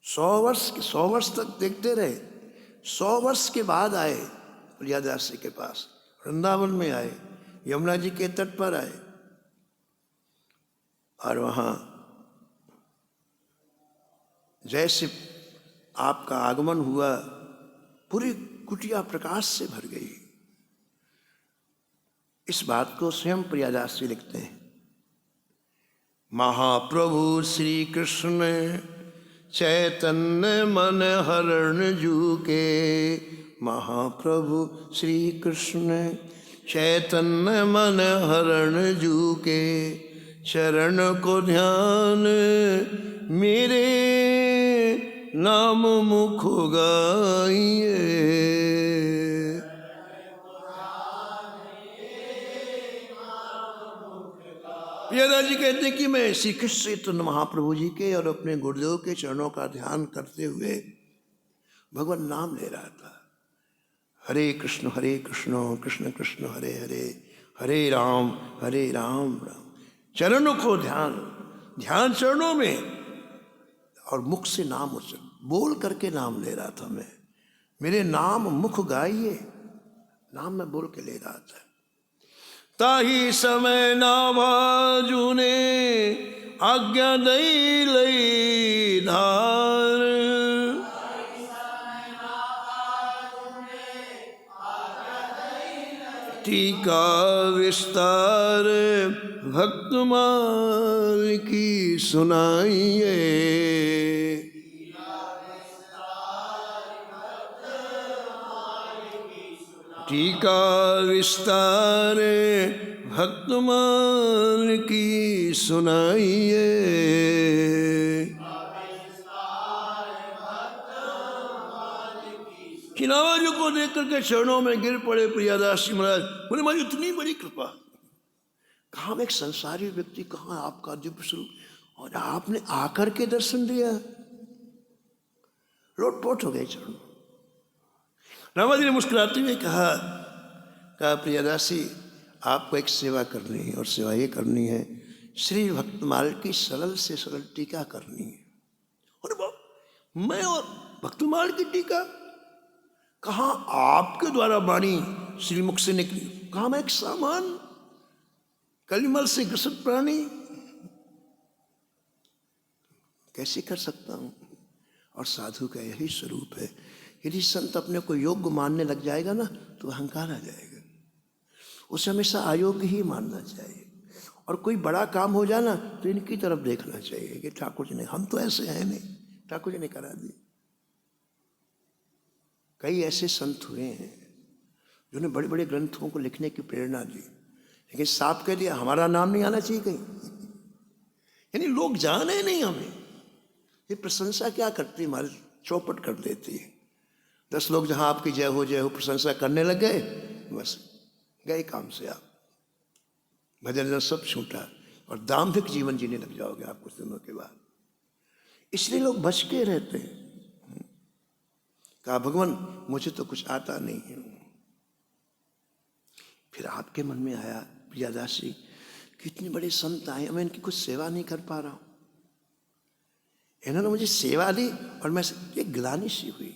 100 वर्ष तक देखते रहे। 100 वर्ष के बाद आए प्रियादास जी के पास, वृंदावन में आए, यमुना जी के तट पर आए और वहाँ जैसे आपका आगमन हुआ पूरी कुटिया प्रकाश से भर गई। इस बात को स्वयं प्रियादास जी लिखते हैं। महाप्रभु श्री कृष्ण चैतन्य मन हरण जू के, महाप्रभु श्री कृष्ण चैतन्य मन हरण जू के, चरण को ध्यान मेरे नाम मुख गाइए। प्रियादास जी कहते हैं कि मैं श्री कृष्ण चैतन्य महाप्रभु जी के और अपने गुरुदेव के चरणों का ध्यान करते हुए भगवान नाम ले रहा था। हरे कृष्ण कृष्ण कृष्ण हरे हरे, हरे राम राम। चरणों को ध्यान चरणों में, और मुख से नाम उच्चारण बोल करके नाम ले रहा था मैं। मेरे नाम मुख गाइए, नाम मैं बोल के ले रहा था। ताही समय नाभाजू ने आज्ञा दई लई धार, टीका विस्तार भक्तमाल की सुनाइए। टीका विस्तार भक्तमाल की सुनाइए। नाभा जी को देख करके चरणों में गिर पड़े प्रियादास जी महाराज। बोले मारी इतनी बड़ी कृपा, कहाँ एक संसारी व्यक्ति, कहाँ आपका दिव्य स्वरूप, और आपने आकर के दर्शन दिया। लोटपोट हो गए चरण। रामाजी ने मुस्कुराते हुए कहा प्रियदासी, आपको एक सेवा करनी है, और सेवा ये करनी है, श्री भक्तमाल की सरल से सरल टीका करनी है। अरे बाप, मैं और भक्तमाल की टीका? कहाँ आपके द्वारा वाणी श्रीमुख से निकली, कहाँ मैं एक सामान कलिमल से ग्रसित प्राणी कैसे कर सकता हूं? और साधु का यही स्वरूप है। यदि संत अपने को योग्य मानने लग जाएगा ना, तो अहंकार आ जाएगा। उसे हमेशा अयोग्य ही मानना चाहिए, और कोई बड़ा काम हो जाए ना तो इनकी तरफ देखना चाहिए कि ठाकुर जी ने, हम तो ऐसे हैं नहीं, ठाकुर जी ने करा दी। कई ऐसे संत हुए हैं जिन्होंने बड़े बड़े ग्रंथों को लिखने की प्रेरणा दी, लेकिन साफ कह दिया हमारा नाम नहीं आना चाहिए कहीं। यानी लोग जाने नहीं हमें, ये प्रशंसा क्या करती, हमारी चौपट कर देती है। 10 लोग जहां आपकी जय हो प्रशंसा करने लग गए, बस गए काम से आप, भजन सब छूटा, और दाम्भिक जीवन जीने लग जाओगे आप कुछ दिनों के बाद। इसलिए लोग बच के रहते हैं। कहा भगवान मुझे तो कुछ आता नहीं है। फिर आपके मन में आया प्रियदासी, कितने बड़े संत आए, मैं इनकी कुछ सेवा नहीं कर पा रहा हूं। इन्होंने मुझे सेवा दी और मैं एक ग्लानि सी हुई।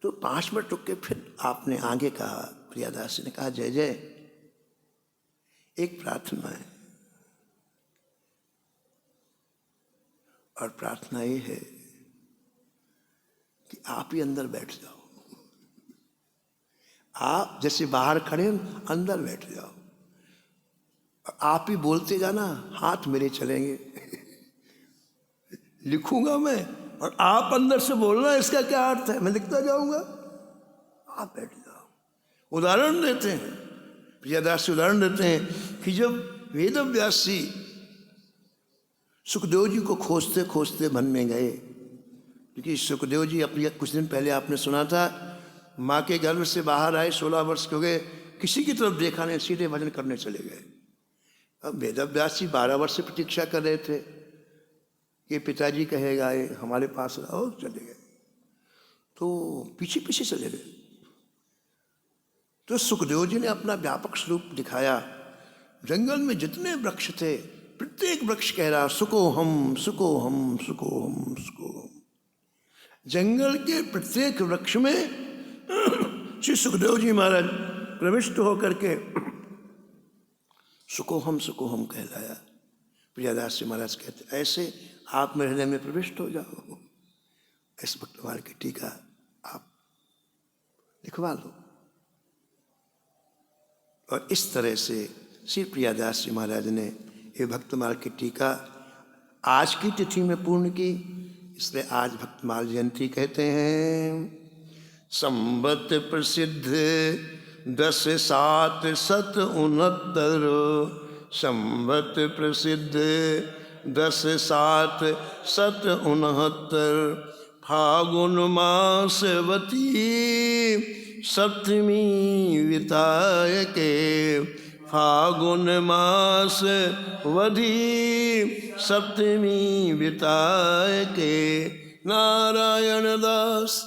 तो 5 मिनट रुक के फिर आपने आगे कहा, प्रियदासी ने कहा, जय जय, एक प्रार्थना है, और प्रार्थना ये है कि आप ही अंदर बैठ जाओ। आप जैसे बाहर खड़े हैं, अंदर बैठ जाओ, आप ही बोलते जाना, हाथ मेरे चलेंगे, लिखूंगा मैं, और आप अंदर से बोलना, इसका क्या अर्थ है, मैं लिखता जाऊंगा, आप बैठ जाओ। उदाहरण देते हैं प्रियदास, उदाहरण देते हैं कि जब वेद व्यास जी सुखदेव जी को खोजते खोजते वन में गए, क्योंकि सुखदेव जी अपने कुछ दिन पहले आपने सुना था, माँ के गर्भ से बाहर आए, 16 वर्ष के हो गए, किसी की तरफ देखा नहीं, सीधे भजन करने चले गए। अब वेद व्यास जी 12 वर्ष से प्रतीक्षा कर रहे थे कि पिताजी कहेगा ये हमारे पास रहो, चले गए। तो पीछे पीछे चले गए। तो सुखदेव जी ने अपना व्यापक स्वरूप दिखाया। जंगल में जितने वृक्ष थे, प्रत्येक वृक्ष कह रहा सुको हम, सुको हम, सुको हम, सुको हम। जंगल के प्रत्येक वृक्ष में श्री सुखदेव जी महाराज प्रविष्ट होकर के सुको हम कहलाया। प्रियदास जी महाराज कहते, ऐसे आप मेरे हृदय में प्रविष्ट हो जाओ। इस भक्तमाल की टीका आप लिखवा लो। और इस तरह से श्री प्रियदास जी महाराज ने ये भक्तमाल की टीका आज की तिथि में पूर्ण की, इसलिए आज भक्तमाल जयंती कहते हैं। संवत प्रसिद्ध 10,7,69, संवत प्रसिद्ध 10,7,69, फागुन मासवती सप्तमी विताय के, फागुन मास वधी सप्तमी विताय के, नारायण दास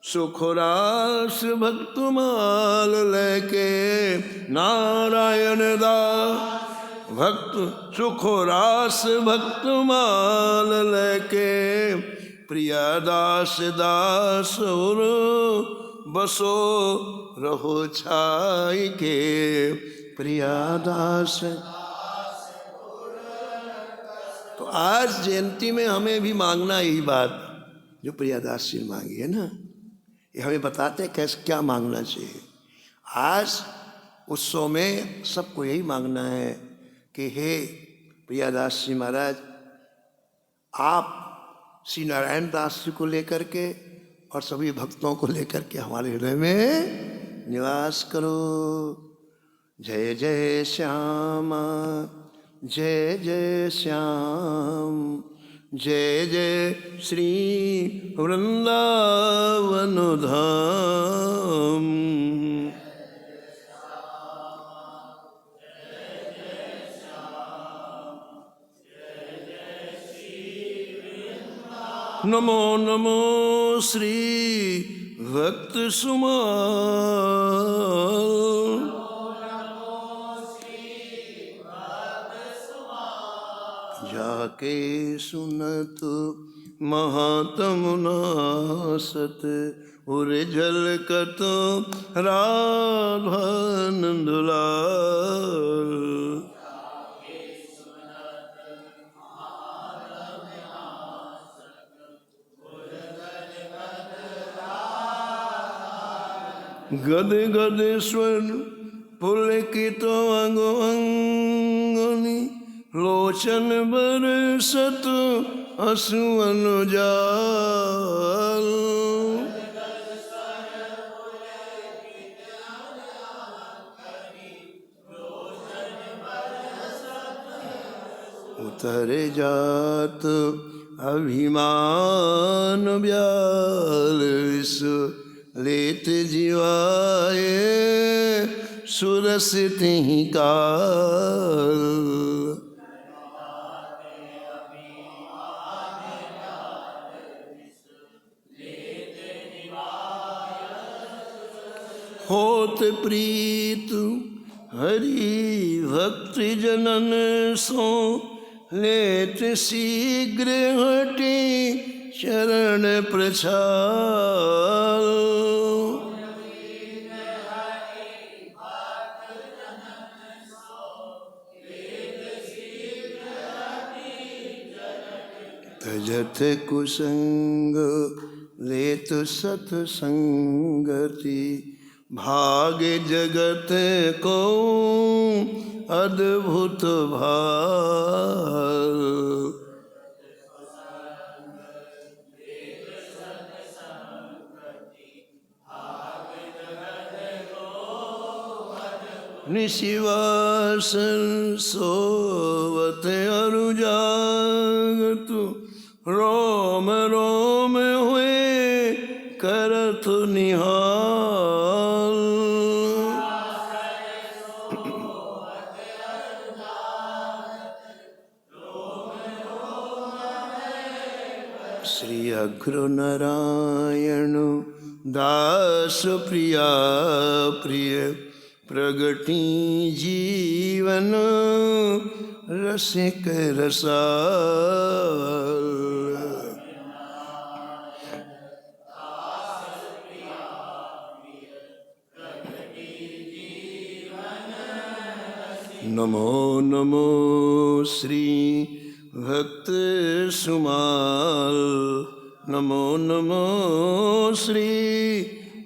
सुखरास भक्तमाल लेके, नारायण दास भक्त सुखरास भक्तमाल लेके, प्रियदास दास और बसो रहो छाई के, प्रियदास। तो आज जयंती में हमें भी मांगना यही बात जो प्रियदास जी ने मांगी है ना, ये हमें बताते हैं कैसे क्या मांगना चाहिए। आज उत्सव में सबको यही मांगना है कि हे प्रियदास जी महाराज, आप श्री नारायण दास जी को लेकर के और सभी भक्तों को लेकर के हमारे हृदय में निवास करो। जय जय श्यामा, जय जय श्याम, जय जय श्री वृंदावन धाम। नमो नमो श्री भक्त सुमाल। जाके सुनत महात्म नासत, उर झलकत राधा नंदलाल। गद गद स्वर पुलकित अंगनी, लोचन बरसत असुवन जाल। उतर जात अभिमान ब्याल, लेत जीवाए सुरस तिहि काल। होत प्रीत हरि भक्ति जनन सो, लेत शीघ्र हटि चरण प्रछाल। तजत कुसंग लेत सत्संगति, भाग्य जगत को अद्भुत भाल। निशिवासन सोवत अरु जागत, रोम रोम हुए करत निहाल। श्री अग्र नारायण दास प्रिया प्रिय, प्रगति जीवन रसिक रसाल। नमो नमो श्री भक्त सुमाल। नमो नमो श्री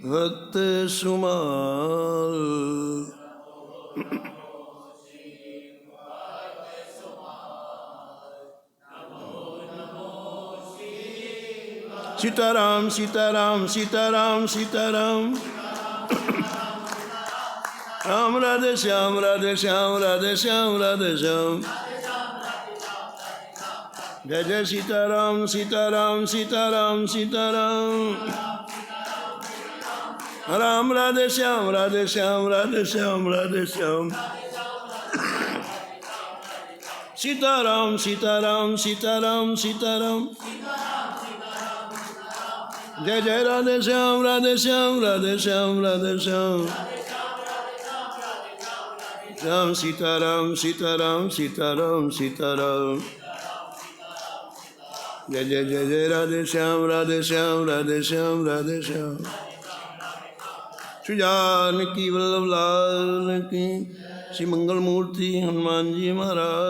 भक्त सुमाल। सीताराम सीताराम सीताराम सीताराम। राम राधे श्याम राधे श्याम राधे श्याम राधे श्याम। जय जय सीताराम सीताराम सीताराम सीताराम। राम राधे श्याम राधे श्याम राधे श्याम राधे श्याम। सीताराम सीताराम सीताराम सीताराम। जय जय राधे श्याम राधे श्याम राधे श्याम राधे श्याम। राम सीताराम सीताराम सीताराम सीताराम। जय जय जय जय राधे श्याम राधे श्याम राधे श्याम राधे श्याम। श्री जानकी वल्लभ लाल की। श्री मंगल मूर्ति हनुमान जी महाराज।